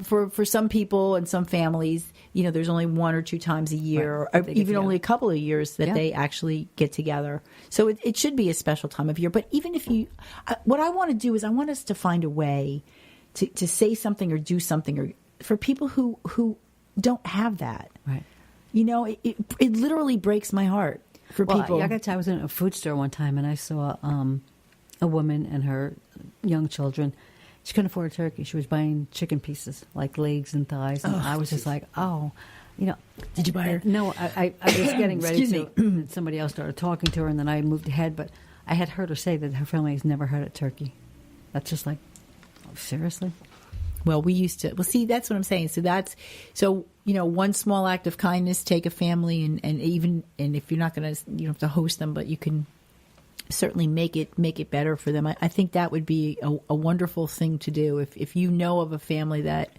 S2: for some people and some families, there's only 1 or 2 times a year,
S3: Right,
S2: or
S3: they get
S2: even only a
S3: together.
S2: couple of years that
S3: Yeah.
S2: they actually get together. So it should be a special time of year. But even if what I want to do is I want us to find a way to say something or do something or for people who don't have that.
S3: Right.
S2: It literally breaks my heart for people.
S3: I got to tell you, I was in a food store one time and I saw a woman and her young children. She couldn't afford a turkey. She was buying chicken pieces, like legs and thighs. And I was just like,
S2: Did you buy her?
S3: No, I was getting ready
S2: Excuse
S3: to. And somebody else started talking to her, and then I moved ahead. But I had heard her say that her family has never had a turkey. That's just like, seriously?
S2: Well, we used to. Well, see, that's what I'm saying. So one small act of kindness, take a family, and if you're not going to, you don't have to host them, but you can certainly make it better for them. I think that would be a wonderful thing to do if you know of a family that,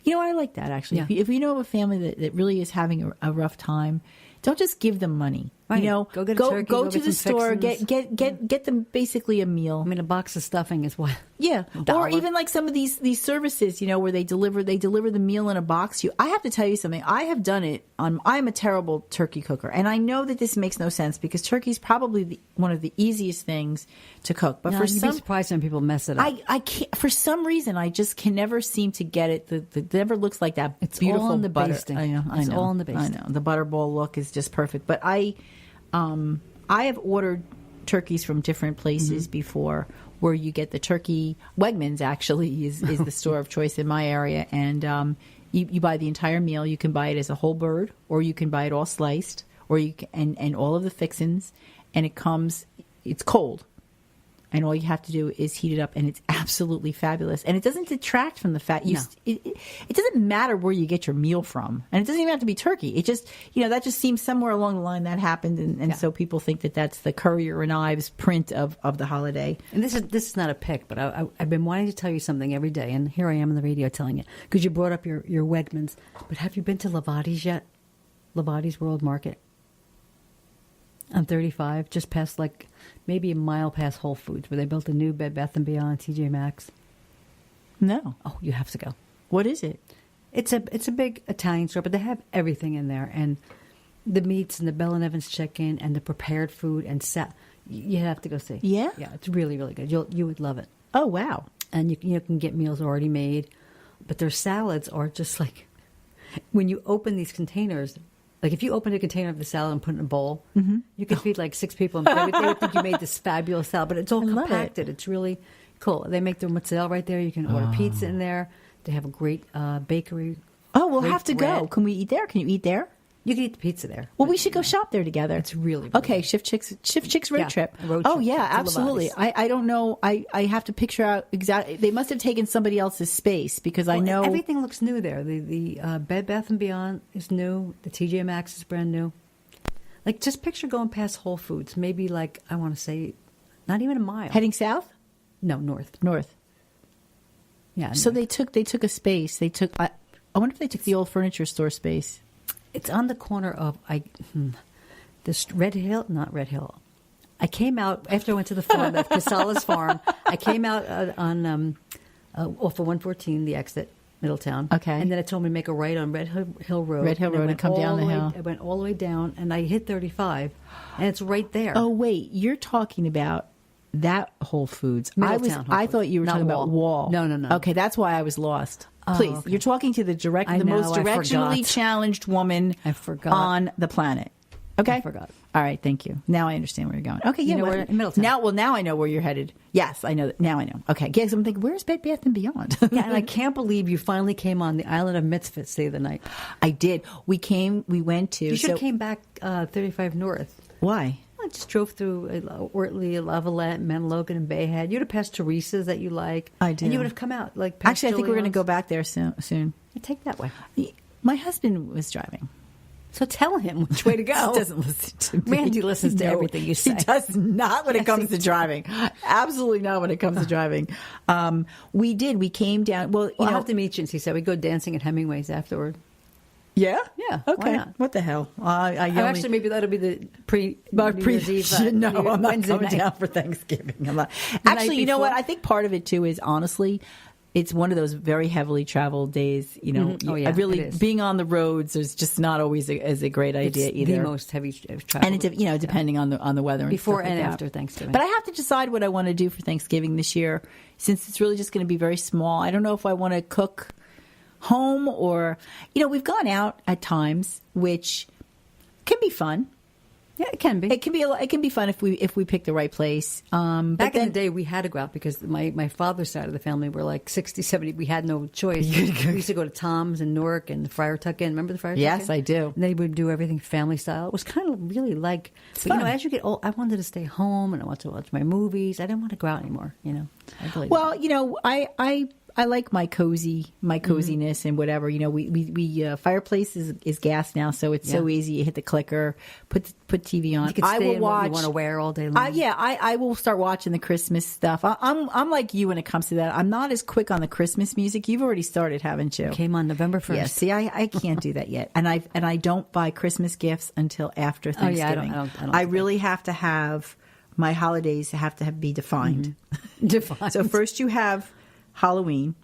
S2: I like that actually.
S3: Yeah.
S2: If you know of a family that really is having a rough time, don't just give them money.
S3: Right.
S2: Go
S3: get a turkey,
S2: go
S3: go
S2: to
S3: get
S2: the
S3: some
S2: store,
S3: fixins.
S2: get them basically a meal.
S3: I mean, a box of stuffing is what?
S2: Yeah,
S3: $1.
S2: or even like some of these services, where they deliver the meal in a box. I have to tell you something. I have done it. I'm a terrible turkey cooker, and I know that this makes no sense because turkey is probably one of the easiest things to cook. But for
S3: you'd
S2: some,
S3: be surprised when people mess it up.
S2: I can't. For some reason, I just can never seem to get it. It never looks like that.
S3: It's
S2: beautiful
S3: all in the
S2: butter.
S3: basting.
S2: I know.
S3: It's all in the basting.
S2: I know the butterball look is just perfect. But I have ordered turkeys from different places before, where you get the turkey. Wegmans actually is the store of choice in my area, and you buy the entire meal. You can buy it as a whole bird, or you can buy it all sliced, or you can, and all of the fixins, and it's cold. And all you have to do is heat it up, and it's absolutely fabulous. And it doesn't detract from the fact.
S3: No.
S2: It doesn't matter where you get your meal from. And it doesn't even have to be turkey. It just, that just seems somewhere along the line that happened. And so people think that that's the Courier and Ives print of the holiday.
S3: And this is not a pick, but I've been wanting to tell you something every day, and here I am on the radio telling you, because you brought up your Wegmans. But have you been to Levati's yet? Levati's World Market? On 35, just past maybe a mile past Whole Foods, where they built a new Bed Bath & Beyond, TJ Maxx.
S2: No.
S3: Oh, you have to go.
S2: What is it?
S3: It's a big Italian store, but they have everything in there, and the meats and the Bell and Evans chicken and the prepared food and you have to go see.
S2: Yeah?
S3: Yeah, it's really, really good. You would love it.
S2: Oh, wow.
S3: And you can get meals already made, but their salads are just like, when you open these containers, like if you open a container of the salad and put it in a bowl, you could feed like 6 people, and they would think you made this fabulous salad. But it's all
S2: love
S3: compacted. It's really cool. They make their mozzarella right there. You can order pizza in there. They have a great bakery.
S2: Oh, we'll
S3: Great
S2: have to go.
S3: bread.
S2: Can we eat there? Can you eat there?
S3: You can eat the pizza there.
S2: Well, we should go shop there together.
S3: It's really
S2: okay. Shift Chicks road
S3: Yeah,
S2: trip.
S3: a road
S2: Oh
S3: trip
S2: yeah,
S3: to
S2: absolutely.
S3: Levati's.
S2: I don't know. I have to picture out exactly. They must have taken somebody else's space because I know
S3: everything looks new there. The Bed Bath & Beyond is new. The TJ Maxx is brand new. Like, just picture going past Whole Foods, maybe like, I want to say, not even a mile.
S2: heading south,
S3: No, north.
S2: north.
S3: Yeah.
S2: So
S3: north.
S2: they took a space. They took. I wonder if they took the old furniture store space.
S3: It's on the corner of this Red Hill, not Red Hill. I came out after I went to the farm, the Casala's farm. I came out on off of 114, the exit, Middletown.
S2: Okay.
S3: And then it told me to make a right on Red Hill Road.
S2: Red Hill
S3: I
S2: Road
S3: went
S2: and come down
S3: all
S2: the
S3: way-
S2: hill.
S3: I went all the way down, and I hit 35, and it's right there.
S2: Oh wait, you're talking about that Whole Foods.
S3: Middletown Whole
S2: I
S3: Foods.
S2: thought you were
S3: Not
S2: talking about Wall.
S3: No.
S2: Okay, that's why I was lost. Please,
S3: okay.
S2: you're talking to the
S3: I know,
S2: most
S3: I
S2: directionally
S3: forgot.
S2: challenged woman
S3: I forgot.
S2: on the planet. Okay,
S3: I forgot.
S2: All right, thank you. Now I understand where you're going. Okay, yeah,
S3: know
S2: well,
S3: where- in Middletown.
S2: Now I know where you're headed. Yes, I know that. Now I know. Okay, yes, I'm thinking, where's Bed Bath & Beyond?
S3: Yeah, and I can't believe you finally came on the island of Misfits the other night.
S2: I did. We went to.
S3: You should have
S2: so-
S3: came back 35 North.
S2: Why?
S3: I just drove through Ortley, Lavalette, Menlogan, and Bay Head. You'd have passed Teresa's that you like.
S2: I do.
S3: And you would have come out. Like, past
S2: Actually, I think we're going to
S3: Julian's.
S2: go back there soon.
S3: Take that way.
S2: My husband was driving.
S3: So tell him which way to go.
S2: He doesn't listen to me.
S3: Randy listens to everything you say.
S2: He does not when it comes to driving. Absolutely not when it comes to driving. We came down. Well,
S3: I'll have to meet you. And he said we go dancing at Hemingway's afterward.
S2: Yeah?
S3: Yeah.
S2: Okay.
S3: Why not?
S2: What the hell?
S3: Actually, maybe that'll be the New Year's Eve.
S2: No, I'm not
S3: Wednesday
S2: coming
S3: night.
S2: down for Thanksgiving. I'm not. Actually, you know what? I think part of it too is honestly, it's one of those very heavily traveled days. You know,
S3: Oh, yeah,
S2: I really
S3: it is.
S2: being on the roads is just not always a great idea
S3: It's
S2: either.
S3: the most heavy travel.
S2: And it, depending on the weather and
S3: Before
S2: stuff like
S3: and
S2: that.
S3: after Thanksgiving.
S2: But I have to decide what I want to do for Thanksgiving this year, since it's really just going to be very small. I don't know if I want to cook home or, we've gone out at times, which can be fun.
S3: Yeah, it can be.
S2: It can be fun if we pick the right place.
S3: Back in the day, we had to go out because my father's side of the family were like 60, 70. We had no choice. We used to go to Tom's and Newark and the Friar Tuck Inn. Remember the Friar Tuck Inn?
S2: Yes, I do.
S3: And they would do everything family style. It was kind of really like,
S2: fun.
S3: as you get old, I wanted to stay home and I wanted to watch my movies. I didn't want to go out anymore, I really
S2: Well, I like my coziness and whatever. We fireplace is gas now, so it's so easy. You hit the clicker, put TV on.
S3: You can
S2: I
S3: stay
S2: will
S3: in what
S2: watch.
S3: you want to wear all day long.
S2: I will start watching the Christmas stuff. I'm like you when it comes to that. I'm not as quick on the Christmas music. You've already started, haven't you?
S3: Came on November 1st.
S2: Yeah. See, I can't do that yet, and I don't buy Christmas gifts until after Thanksgiving.
S3: I don't
S2: I really have to have my holidays be defined.
S3: Defined.
S2: So first you have Halloween,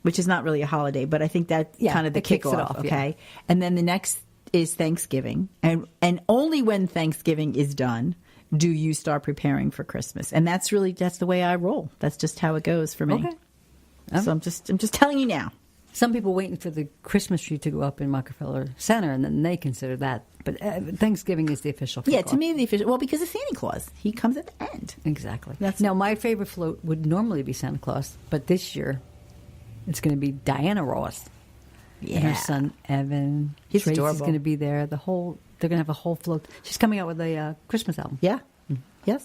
S2: which is not really a holiday, but I think that kind of the
S3: it kicks it
S2: kickoff.
S3: off,
S2: Okay, and then the next is Thanksgiving, and only when Thanksgiving is done do you start preparing for Christmas, and that's the way I roll. That's just how it goes for me.
S3: Okay.
S2: So I'm just telling you now.
S3: Some people waiting for the Christmas tree to go up in Rockefeller Center, and then they consider that. But Thanksgiving is the official.
S2: Yeah,
S3: kickoff.
S2: to me the official. Well, because of Santa Claus, he comes at the end.
S3: Exactly.
S2: That's-
S3: Now, my favorite float would normally be Santa Claus, but this year it's going to be Diana Ross.
S2: Yeah,
S3: And her son Evan.
S2: He's
S3: Tracy's
S2: adorable.
S3: going to be there. They're going to have a whole float. She's coming out with a Christmas album.
S2: Yeah. Yes.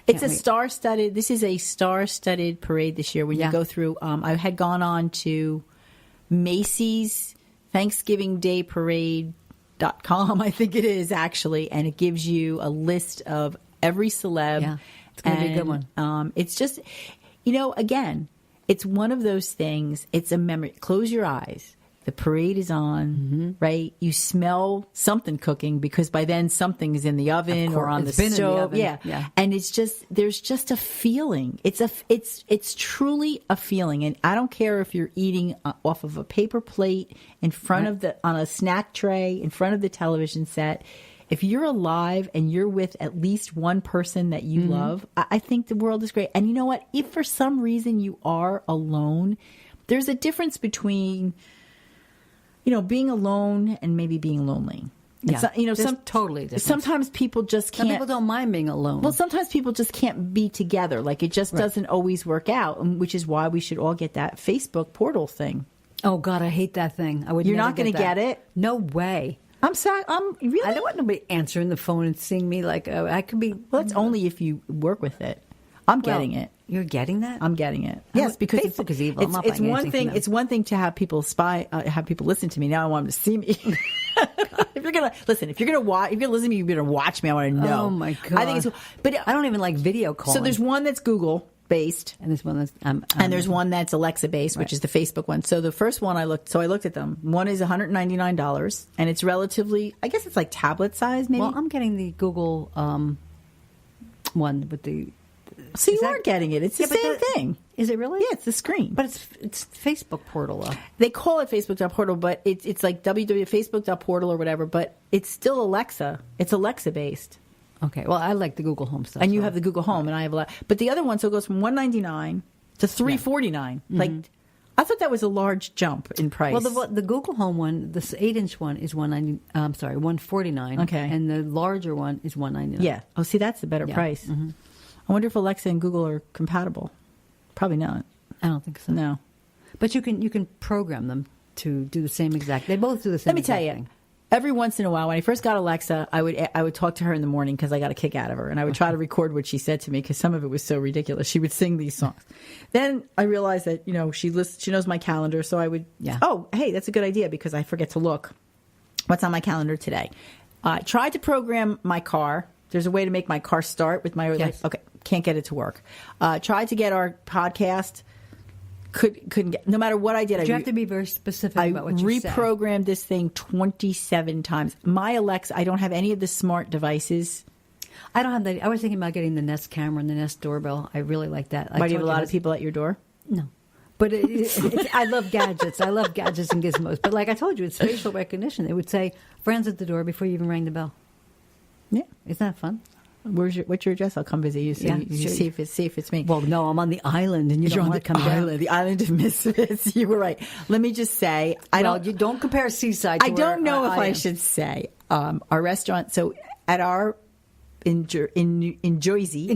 S2: It's a
S3: wait.
S2: star-studded. This is a star-studded parade this year. When you go through, I had gone on to Macy's Thanksgiving Day Parade.com, I think it is actually, and it gives you a list of every celeb.
S3: Yeah, it's going to be a good one.
S2: It's just, again, it's one of those things. It's a memory. Close your eyes. The parade is on, right? You smell something cooking because by then something is in the oven or on
S3: It's
S2: the
S3: been in the
S2: stove.
S3: oven. Yeah.
S2: And there's just a feeling. It's truly a feeling. And I don't care if you're eating off of a paper plate in front of on a snack tray in front of the television set. If you're alive and you're with at least one person that you love, I think the world is great. And you know what? If for some reason you are alone, there's a difference between being alone and maybe being lonely.
S3: Yeah,
S2: It's,
S3: totally different.
S2: Sometimes people just can't.
S3: Some people don't mind being alone.
S2: Well, sometimes people just can't be together. Like it just doesn't always work out, which is why we should all get that Facebook portal thing.
S3: Oh God, I hate that thing. I would.
S2: You're
S3: never
S2: not going to get it?
S3: No way.
S2: I'm sorry. I'm really.
S3: I don't want nobody answering the phone and seeing me like I could be.
S2: Well, it's only if you work with it. I'm getting it.
S3: You're getting that?
S2: I'm getting it. Yes, because
S3: Facebook is evil. I'm not
S2: it's
S3: buying
S2: one
S3: anything
S2: thing.
S3: from them.
S2: It's one thing to have people have people listen to me. Now I want them to see me. If you're gonna listen, if you're gonna listen to me, you're gonna watch me. I want to know.
S3: Oh my God!
S2: I think it's. But
S3: I don't even like video calling.
S2: So there's one that's Google based,
S3: and there's one that's
S2: and there's one that's Alexa based, which is the Facebook one. So the first one I looked at them. One is $199, and it's relatively. I guess it's like tablet size, maybe.
S3: Well, I'm getting the Google one with the.
S2: So you are getting it. It's the same thing.
S3: Is it really?
S2: Yeah, it's the screen.
S3: But it's Facebook portal though.
S2: They call it Facebook.portal, but it's like www.facebook.portal or whatever, but it's still Alexa. It's Alexa based.
S3: Okay. Well, I like the Google Home stuff.
S2: And you have the Google Home, and I have a lot. But the other one, so it goes from $199 to $349. Mm-hmm. Like, I thought that was a large jump in price.
S3: Well, the Google Home one, the 8-inch one is $149.
S2: Okay.
S3: And the larger one is $199.
S2: Yeah. Oh, see, that's the better price. Mm-hmm. I wonder if Alexa and Google are compatible. Probably not.
S3: I don't think so.
S2: No.
S3: But you can program them to do the same exact. They both do the same.
S2: Let me tell you.
S3: thing.
S2: Every once in a while, when I first got Alexa, I would talk to her in the morning because I got a kick out of her, and I would try to record what she said to me because some of it was so ridiculous. She would sing these songs. Then I realized that she knows my calendar, so I would.
S3: Yeah.
S2: Oh, hey, that's a good idea because I forget to look. What's on my calendar today? Tried to program my car. There's a way to make my car start with my...
S3: Yes.
S2: Okay, can't get it to work. Tried to get our podcast. Couldn't get... No matter what I did...
S3: You have to be very specific about what you say.
S2: I reprogrammed this thing 27 times. My Alexa, I don't have any of the smart devices.
S3: I don't have that. I was thinking about getting the Nest camera and the Nest doorbell. I really like that.
S2: Why do you have a lot of people at your door?
S3: No. But I love gadgets. I love gadgets and gizmos. But like I told you, it's facial recognition. It would say, friends at the door before you even rang the bell.
S2: Yeah.
S3: Isn't that fun?
S2: What's your address? I'll come visit you. So you see if it's me.
S3: Well, no, I'm on the island, and you're on the
S2: island. The island of misfits. You were right. Let me just say,
S3: you don't compare seaside.
S2: I don't know if I should say our restaurant. So at our in Jersey,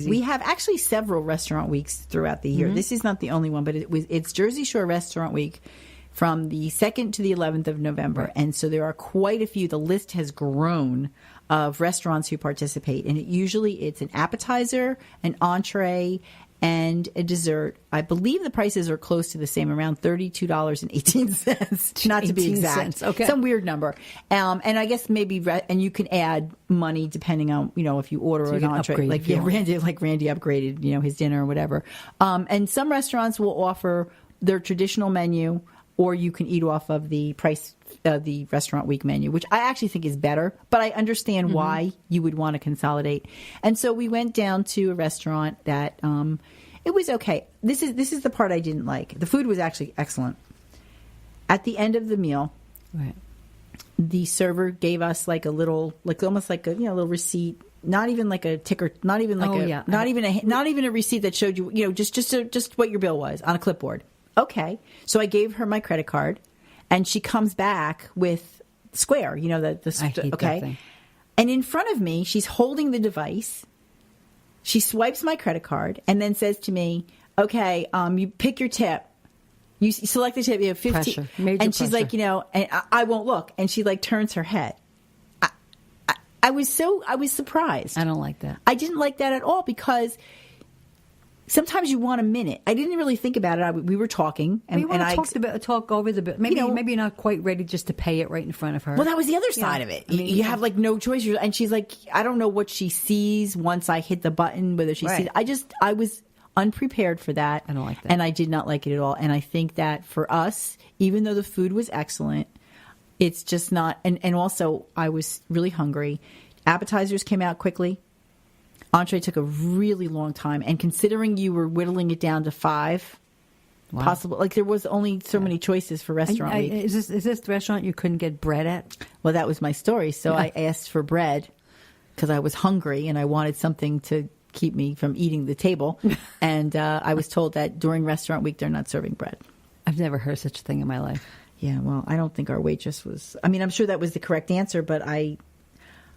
S2: we have actually several restaurant weeks throughout the year. Mm-hmm. This is not the only one, but it's Jersey Shore Restaurant Week from the 2nd to the 11th of November, right. And so there are quite a few. The list has grown of restaurants who participate, and it's an appetizer, an entree, and a dessert. I believe the prices are close to the same, around $32.18, not to be exact.
S3: Okay.
S2: Some weird number. And I guess maybe, and you can add money depending on, if you order an entree. Randy upgraded, his dinner or whatever. And some restaurants will offer their traditional menu, or you can eat off of the price the restaurant week menu, which I actually think is better, but I understand why you would want to consolidate. And so we went down to a restaurant that it was okay. This is the part I didn't like. The food was actually excellent. At the end of the meal,
S3: right,
S2: the server gave us like a little, almost like a little receipt. Not even like a ticker. Not even like not even a receipt that showed you just what your bill was on a clipboard. Okay, so I gave her my credit card. And she comes back with Square,
S3: I hate that thing.
S2: And in front of me, she's holding the device. She swipes my credit card and then says to me, "Okay, you pick your tip. You select the tip. You have 15."
S3: Pressure. Major
S2: and she's
S3: pressure.
S2: like, and I won't look. And she turns her head. I was surprised.
S3: I don't like that.
S2: I didn't like that at all because. Sometimes you want a minute. I didn't really think about it. We were talking, and
S3: I talk over the bill. Maybe you're not quite ready just to pay it right in front of her.
S2: Well, that was the other side of it. You have no choice. And she's like, I don't know what she sees once I hit the button. Whether she sees, I was unprepared for that.
S3: I don't like that,
S2: and I did not like it at all. And I think that for us, even though the food was excellent, it's just not. And also, I was really hungry. Appetizers came out quickly. Entree took a really long time, and considering you were whittling it down to 5, possible, there was only so many choices for restaurant week.
S3: Is this the restaurant you couldn't get bread at?
S2: Well, that was my story. So I asked for bread because I was hungry and I wanted something to keep me from eating the table. And I was told that during restaurant week they're not serving bread.
S3: I've never heard such a thing in my life.
S2: Yeah, well, I don't think our waitress was. I'm sure that was the correct answer, but I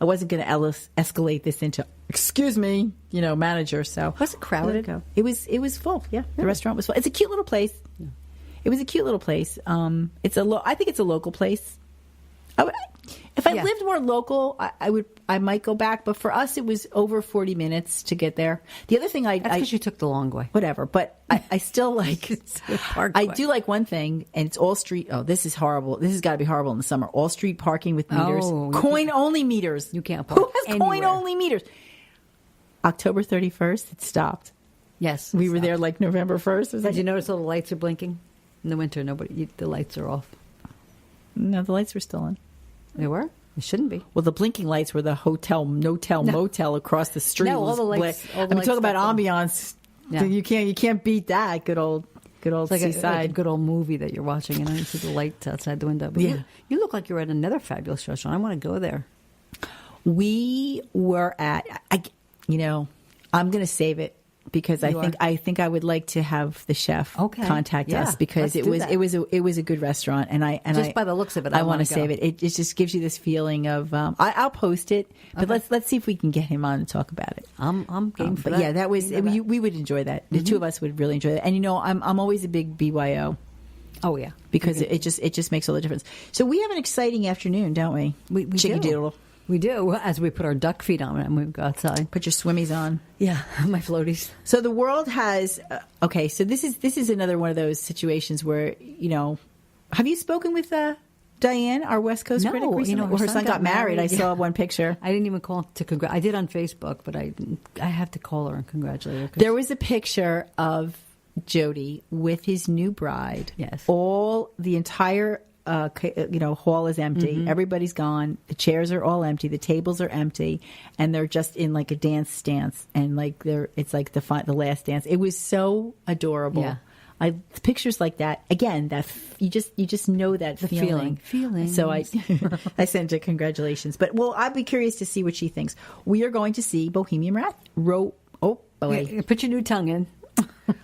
S2: wasn't going to escalate this into, excuse me, manager. So
S3: was it crowded?
S2: It was full. Yeah, the restaurant was full. It's a cute little place. Yeah. It was a cute little place. I think it's a local place. If I lived more local, I might go back. But for us, it was over 40 minutes to get there. The other thing
S3: that's because you took the long way.
S2: Whatever, but I still like. I do like one thing, and it's all street. Oh, this is horrible. This has got to be horrible in the summer. All street parking with meters, coin only meters.
S3: You can't park.
S2: Who has coin only meters? October 31st, it stopped.
S3: Yes,
S2: we were there November 1st.
S3: Did you notice all the lights are blinking in the winter? The lights are off.
S2: No, the lights were still on.
S3: They were? It shouldn't be.
S2: Well, the blinking lights were the hotel, motel across the street.
S3: No, all the lights.
S2: Talk about ambiance. Yeah. You can't beat that. Good old
S3: it's
S2: seaside.
S3: Like a good old movie that you're watching, and you see the lights outside the window. But you look like you're at another fabulous restaurant. I want to go there.
S2: We were at. I'm going to save it. Because I think I would like to have the chef contact us because it was a good restaurant and
S3: by the looks of it
S2: I want to save it. It just gives you this feeling of I'll post it, but let's see if we can get him on and talk about it.
S3: I'm game for that.
S2: Yeah, that was we would enjoy that. The two of us would really enjoy that. And I'm always a big BYO.
S3: Oh yeah,
S2: because it just makes all the difference. So we have an exciting afternoon, don't we?
S3: We
S2: Chicken
S3: do.
S2: Doodle.
S3: We do, as we put our duck feet on and we go outside.
S2: Put your swimmies on.
S3: Yeah, my floaties.
S2: So the world has so this is another one of those situations where have you spoken with Diane, our West Coast
S3: No,
S2: critic, recently?
S3: you know,
S2: Well, her son got married. I saw one picture.
S3: I didn't even call to congratulate. I did on Facebook, but I have to call her and congratulate her.
S2: There was a picture of Jody with his new bride.
S3: Yes.
S2: All the entire hall is empty.
S3: Mm-hmm.
S2: Everybody's gone. The chairs are all empty. The tables are empty, and they're just in like a dance stance, and like it's like the last dance. It was so adorable.
S3: Yeah.
S2: Pictures like that again. That you just know that
S3: The
S2: feeling. So I sent her congratulations. But I'd be curious to see what she thinks. We are going to see Bohemian Rhapsody.
S3: Yeah, put your new tongue in.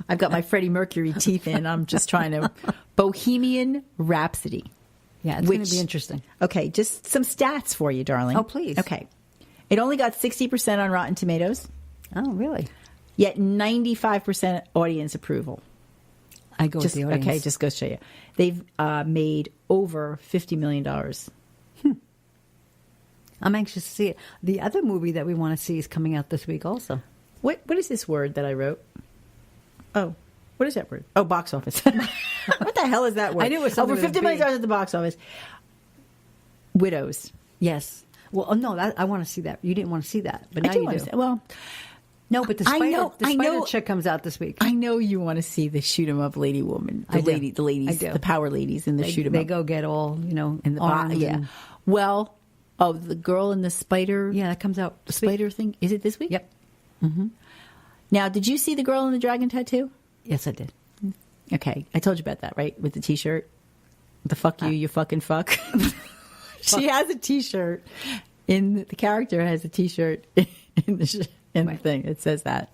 S2: I've got my Freddie Mercury teeth in. I'm just trying to Bohemian Rhapsody.
S3: Yeah, it's going to be interesting.
S2: Okay, just some stats for you, darling.
S3: Oh, please.
S2: Okay. It only got 60% on Rotten Tomatoes,
S3: Oh, really?
S2: yet 95% audience approval.
S3: I go with the audience.
S2: Okay, just goes to show you. They've made over $50 million.
S3: I'm anxious to see it. The other movie that we want to see is coming out this week also.
S2: What is this word that I wrote? Oh, what is that word? Oh, box office. What the hell is that word?
S3: I knew it was something
S2: over
S3: with
S2: $50
S3: a
S2: million
S3: B.
S2: at the box office. Widows.
S3: Yes. Well, no, I want to see that. You didn't want to see that, but now
S2: I do
S3: you
S2: want
S3: do.
S2: to say, well,
S3: No, but the spider chick comes out this week.
S2: I know you want to see the shoot 'em up lady woman,
S3: I do.
S2: the ladies,
S3: I do.
S2: the power ladies in the shoot 'em
S3: They
S2: up.
S3: go get all,
S2: in the
S3: arms
S2: yeah.
S3: and-
S2: Well, the girl in the spider.
S3: Yeah, that comes out
S2: The
S3: this week.
S2: spider thing. Is it this week?
S3: Yep.
S2: Now, did you see the girl in the dragon tattoo?
S3: Yes, I did.
S2: Okay, I told you about that, right? With the T-shirt, the "fuck you, you fucking fuck." She has a T-shirt. The character has a T-shirt in the
S3: Right.
S2: thing. It says that,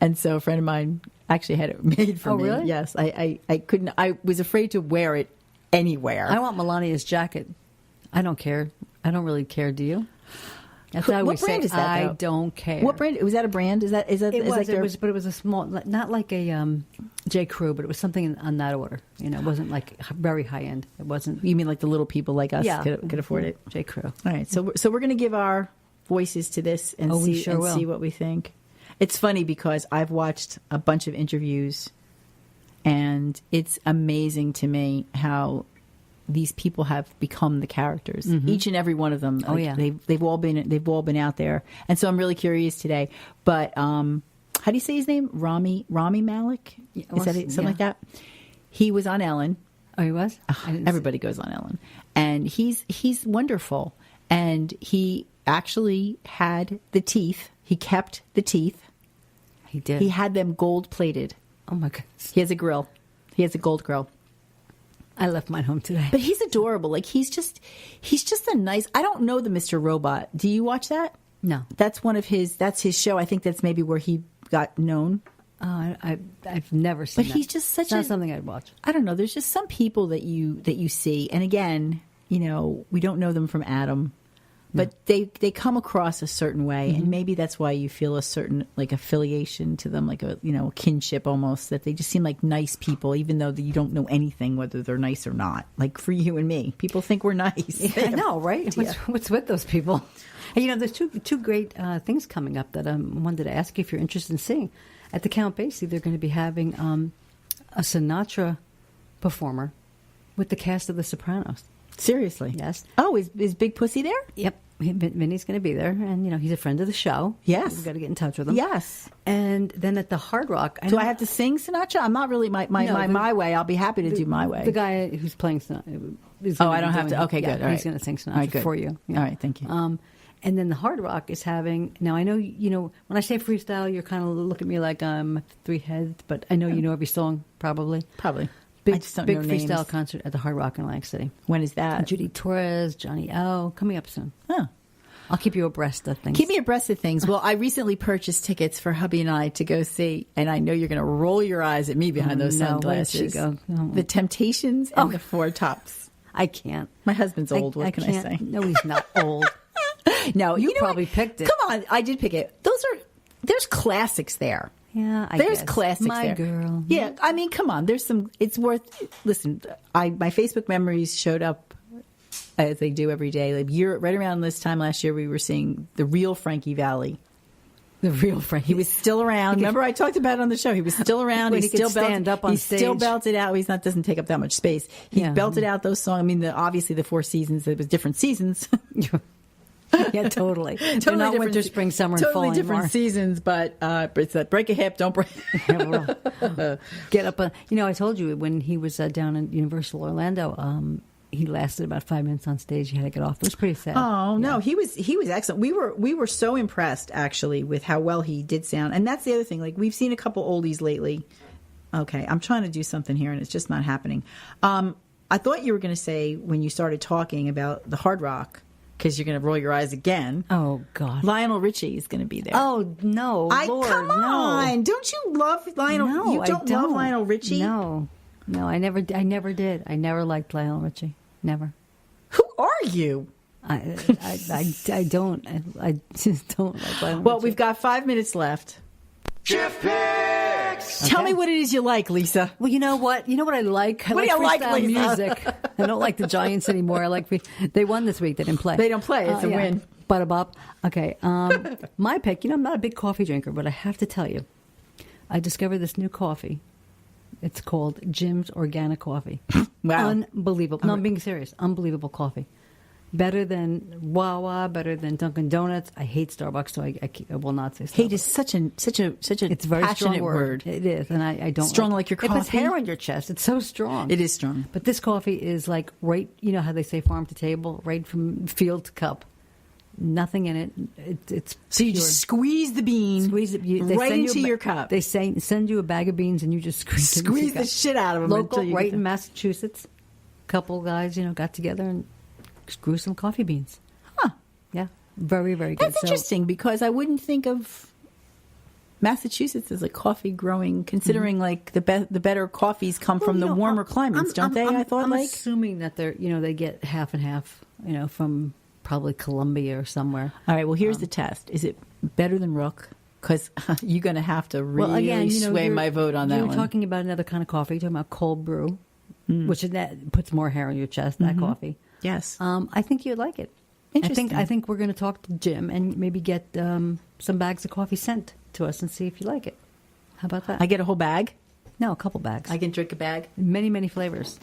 S2: and so a friend of mine actually had it made for
S3: Oh,
S2: me.
S3: really?
S2: Yes, I couldn't. I was afraid to wear it anywhere.
S3: I want Melania's jacket. I don't care. I don't really care. Do you? That's what I always
S2: brand
S3: say.
S2: is that,
S3: I
S2: though?
S3: don't care.
S2: What brand was that? A brand? Is that?
S3: It was.
S2: like their-
S3: But it was a small, not like a J. Crew, but it was something on that order. It wasn't like very high end. It wasn't.
S2: You mean like the little people like us could afford it?
S3: J. Crew.
S2: All right, so we're going to give our voices to this and
S3: Oh, we sure will.
S2: see what we think. It's funny because I've watched a bunch of interviews, and it's amazing to me how these people have become the characters. Each and every one of them.
S3: Oh, yeah.
S2: they've all been out there, and so I'm really curious today. But how do you say his name? Rami Malek? Is that it? Something like that? He was on Ellen.
S3: Oh, he was?
S2: Everybody goes on Ellen, and he's wonderful. And he actually had the teeth. He kept the teeth.
S3: He did.
S2: He had them gold plated.
S3: Oh my goodness.
S2: He has a grill. He has a gold grill.
S3: I left mine home today.
S2: But he's adorable. Like he's just a nice. I don't know the Mr. Robot. Do you watch that?
S3: No.
S2: That's that's his show. I think that's maybe where he got known.
S3: Oh, I've never seen
S2: But
S3: that.
S2: he's just such
S3: it's not
S2: a-
S3: something I'd watch.
S2: I don't know. There's just some people that you see, and again, we don't know them from Adam, but they come across a certain way, and maybe that's why you feel a certain like affiliation to them, like a kinship almost. That they just seem like nice people, even though you don't know anything whether they're nice or not. Like for you and me, people think we're nice.
S3: Yeah, I know, right? What's with those people? And, there's two great things coming up that I wanted to ask you if you're interested in seeing. At the Count Basie, they're going to be having a Sinatra performer with the cast of The Sopranos.
S2: Seriously,
S3: Yes.
S2: Oh, is Big Pussy there?
S3: Yep. Vinny's going to be there, and he's a friend of the show.
S2: Yes.
S3: We've got to get in touch with him.
S2: Yes.
S3: And then at the Hard Rock,
S2: Do I have to sing Sinatra? I'm not really my way. I'll be happy to do my way.
S3: The guy who's playing Sinatra.
S2: Oh, I don't have to. Okay, good. All
S3: He's
S2: right.
S3: going to sing Sinatra
S2: All right, good.
S3: for you.
S2: All right, thank you.
S3: And then the Hard Rock is having. Now I know when I say freestyle, you're kind of look at me like I'm three heads, but I know you know every song probably.
S2: Probably.
S3: Big,
S2: I just don't
S3: big
S2: know
S3: freestyle
S2: names.
S3: concert at the Hard Rock in Atlantic City.
S2: When is that?
S3: Judy Torres, Johnny O, coming up soon.
S2: Huh.
S3: I'll keep you abreast of things.
S2: Keep me abreast of things. Well, I recently purchased tickets for hubby and I to go see, and I know you're going to roll your eyes at me behind those
S3: no, where did
S2: sunglasses.
S3: she go? Oh.
S2: The Temptations and the Four Tops.
S3: I can't.
S2: My husband's old. What can I
S3: can't.
S2: say?
S3: No, he's not old.
S2: No,
S3: You
S2: know
S3: probably
S2: what?
S3: picked it.
S2: Come on, I did pick it. There's classics there.
S3: Yeah,
S2: There's
S3: guess.
S2: classics
S3: My
S2: there.
S3: girl.
S2: Yeah, I mean, come on. There's some. It's worth. Listen, my Facebook memories showed up as they do every day. Like right around this time last year, we were seeing the real Frankie Valli.
S3: The real Frank.
S2: He was still around. Remember, I talked about it on the show. He was still around.
S3: When
S2: He
S3: he could
S2: still
S3: stand up on
S2: He
S3: stage.
S2: still belted out. He's not doesn't take up that much space. He
S3: Yeah.
S2: belted out those songs. I mean, obviously the 4 seasons. It was different seasons.
S3: Yeah, totally. They're not
S2: different
S3: winter, spring, summer, and fall
S2: totally different
S3: anymore.
S2: seasons. But it's that break a hip, don't break.
S3: Yeah, well, get up. I told you when he was down in Universal Orlando, he lasted about 5 minutes on stage. He had to get off. It was pretty sad.
S2: Oh no,
S3: Yeah.
S2: he was excellent. We were so impressed actually with how well he did sound. And that's the other thing. Like we've seen a couple oldies lately. Okay, I'm trying to do something here and it's just not happening. I thought you were going to say when you started talking about the Hard Rock because you're going to roll your eyes again.
S3: Oh God,
S2: Lionel Richie is going to be there.
S3: Oh no, Lord,
S2: come on!
S3: no.
S2: Don't you love Lionel?
S3: No,
S2: you don't love Lionel Richie?
S3: No, I never did. I never liked Lionel Richie. Never.
S2: Who are you?
S3: I don't. I just don't like Lionel
S2: Well,
S3: Richie.
S2: we've got 5 minutes left.
S1: Shift Picks!
S2: Tell me what it is you like, Lisa.
S3: Well, you know what? You know what I like? I
S2: What do
S3: like
S2: you like,
S3: freestyle
S2: Lisa?
S3: music. I don't like the Giants anymore. I like they won this week. They didn't play.
S2: They don't play. It's a win.
S3: Bada bop. Okay. My pick. I'm not a big coffee drinker, but I have to tell you, I discovered this new coffee. It's called Jim's Organic Coffee.
S2: Wow.
S3: Unbelievable. No, I'm being serious. Unbelievable coffee. Better than Wawa, better than Dunkin' Donuts. I hate Starbucks, so I will not say Starbucks.
S2: Hate is such a
S3: It's a very
S2: passionate
S3: strong word. It is, and I don't
S2: Strong like your
S3: It puts
S2: coffee?
S3: hair on your chest. It's so strong.
S2: It is strong.
S3: But this coffee is like right. You know how they say farm to table, right from field to cup. Nothing in it. It's
S2: So you
S3: pure.
S2: just squeeze the bean,
S3: Squeeze it they
S2: right
S3: send you
S2: into
S3: a
S2: your cup.
S3: They send you a bag of beans, and you just squeeze it into
S2: Squeeze
S3: your
S2: the
S3: cup.
S2: shit out of them.
S3: Local,
S2: until you
S3: right
S2: get
S3: in
S2: them.
S3: Massachusetts. Couple guys, got together and grew some coffee beans.
S2: Huh.
S3: Yeah, very, very good.
S2: That's
S3: So-
S2: interesting because I wouldn't think of Massachusetts as a coffee growing, considering like the better coffees come from the warmer climates, don't they? I thought
S3: I'm
S2: like
S3: assuming that they're they get half and half, from probably Colombia or somewhere.
S2: All right. Well, here's the test: is it better than Rook? Because you're going to have to really
S3: Well, again,
S2: sway
S3: you're-
S2: my vote on that
S3: You're
S2: one.
S3: talking about another kind of coffee. You're talking about cold brew, which that puts more hair on your chest. That coffee.
S2: Yes.
S3: I think you'd like it.
S2: Interesting.
S3: I think we're going to talk to Jim and maybe get some bags of coffee sent to us and see if you like it. How about that?
S2: I get a whole bag.
S3: No, a couple bags.
S2: I can drink a bag.
S3: Many, many flavors.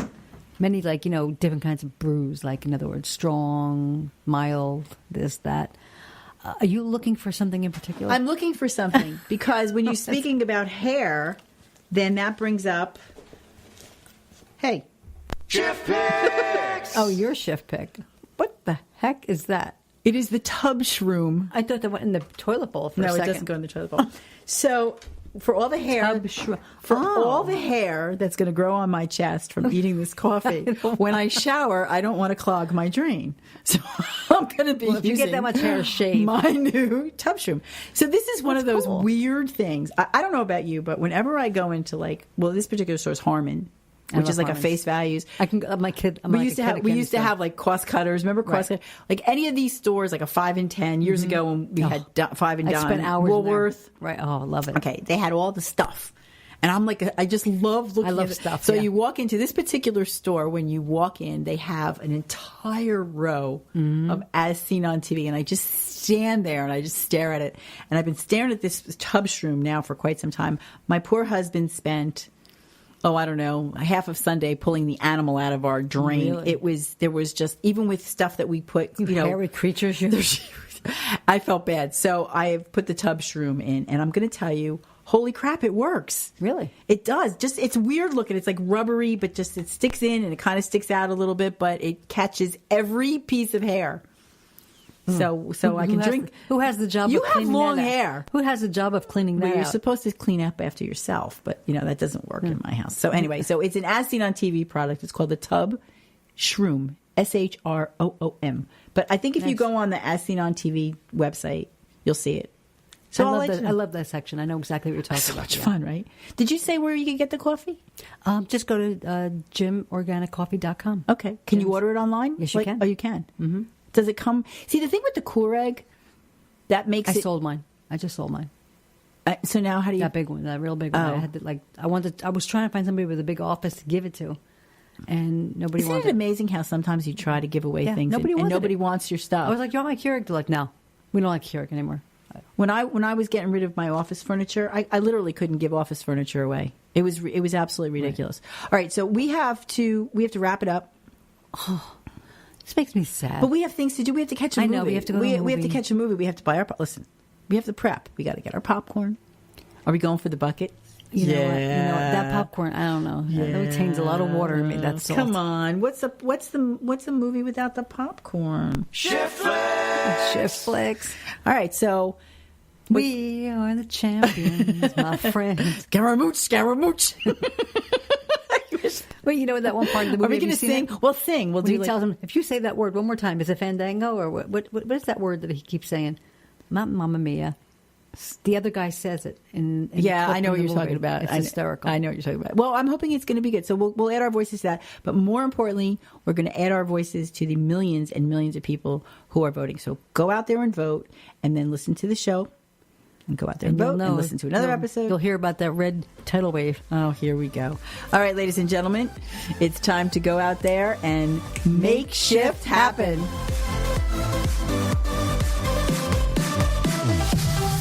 S3: Many, different kinds of brews, like, in other words, strong, mild, this, that. Are you looking for something in particular?
S2: I'm looking for something because when you're speaking about hair, then that brings up, hey,
S1: Shift Picks!
S3: Oh, your shift pick. What the heck is that?
S2: it is the tub shroom.
S3: I thought that went in the toilet bowl for a
S2: No,
S3: second.
S2: it doesn't go in the toilet bowl. So for all the hair,
S3: Tub shroom.
S2: for
S3: Oh.
S2: all the hair that's going to grow on my chest from eating this coffee, when I shower, I don't want to clog my drain. So I'm going to be
S3: Well, if you
S2: using
S3: get that much hair, shave.
S2: my new tub shroom. So this is one of
S3: That's
S2: those
S3: cool.
S2: weird things. I don't know about you, but whenever I go into this particular store is Harmon,
S3: I
S2: which
S3: love
S2: is like
S3: Harmons.
S2: a face values.
S3: I can. My kid. I'm
S2: We
S3: like
S2: used
S3: a
S2: to
S3: kid
S2: have
S3: at
S2: we
S3: candy
S2: used to
S3: store.
S2: have like cost cutters. Remember cost
S3: Right.
S2: cutters? Like any of these stores, like a 5 and 10 years ago when we had 5 and
S3: I
S2: dime,
S3: spent hours in there.
S2: Woolworth.
S3: Right. Oh, I love it.
S2: Okay, they had all the stuff. And I'm like, I just love looking
S3: I love
S2: at it.
S3: stuff,
S2: So
S3: yeah.
S2: you walk into this particular store, when you walk in, they have an entire row
S3: Mm-hmm.
S2: of As Seen on TV. And I just stand there and I just stare at it. And I've been staring at this tub shroom now for quite some time. My poor husband spent, I don't know, half of Sunday pulling the animal out of our drain.
S3: Really?
S2: There was just, even with stuff that we put,
S3: hairy creatures.
S2: I felt bad. So I have put the tub shroom in, and I'm going to tell you, holy crap, it works.
S3: Really?
S2: It does. Just, it's weird looking. It's like rubbery, but just it sticks in and it kind of sticks out a little bit, but it catches every piece of hair. So I can drink.
S3: Who has the job?
S2: You
S3: of
S2: have
S3: cleaning
S2: long
S3: that out?
S2: hair.
S3: Who has the job of cleaning
S2: Well,
S3: that
S2: you're
S3: out?
S2: supposed to clean up after yourself, but that doesn't work in my house. So anyway, so it's an As Seen on TV product. It's called the Tub Shroom, SHROOM. But I think if you
S3: Nice.
S2: go on the As Seen on TV website, you'll see it. So I'll let you know.
S3: I love that section. I know exactly what you're talking
S2: So
S3: about.
S2: much
S3: yeah.
S2: fun, right? Did you say where you could get the coffee?
S3: Just go to JimOrganicCoffee.com.
S2: Okay. Can you
S3: Jim's.
S2: order it online?
S3: Yes, you can.
S2: Oh, you can. Mm-hmm. Does it come? See, the thing with the Keurig, that makes
S3: I
S2: it.
S3: sold mine. I just sold mine.
S2: So now, how do you?
S3: That big one, that real big one.
S2: Oh.
S3: I had to, I was trying to find somebody with a big office to give it to, and nobody
S2: Isn't
S3: wanted
S2: it amazing how sometimes you try to give away
S3: Yeah,
S2: things
S3: nobody
S2: and
S3: wanted
S2: nobody
S3: it.
S2: wants your stuff?
S3: I was like, "You want my Keurig?" They're like, "No, we don't like Keurig anymore."
S2: When I was getting rid of my office furniture, I literally couldn't give office furniture away. It was absolutely ridiculous. Right. All right, so we have to wrap it up.
S3: This makes me sad.
S2: But we have things to do. We have to catch a movie.
S3: I know, we have to go to a
S2: We have to
S3: movie.
S2: catch a movie. We have to buy our listen. We have to prep. We got to get our popcorn. Are we going for the bucket?
S3: You know what? That popcorn. I don't know. It retains a lot of water in me. That's salt.
S2: Come on. What's the movie without the popcorn?
S3: Shift flicks.
S2: All right. So
S3: we are the champions, my friend.
S2: Scaramouche.
S3: Well, you know that one part of the movie.
S2: Are we going to sing? We'll sing. We'll
S3: when
S2: do.
S3: He tells him, if you say that word one more time, is it fandango or what is that word that he keeps saying? Mamma mia. The other guy says it.
S2: I know what you're talking about.
S3: It's hysterical.
S2: I know what you're talking about. Well, I'm hoping it's going to be good. So we'll add our voices to that. But more importantly, we're going to add our voices to the millions and millions of people who are voting. So go out there and vote, and then listen to the show. And go out there and vote and listen to another episode.
S3: You'll hear about that red tidal wave.
S2: Oh, here we go. All right, ladies and gentlemen, it's time to go out there and make shift happen.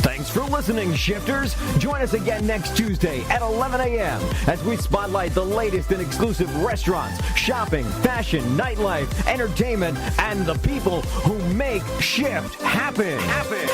S1: Thanks for listening, Shifters. Join us again next Tuesday at 11 a.m. as we spotlight the latest in exclusive restaurants, shopping, fashion, nightlife, entertainment, and the people who make shift happen. Happen.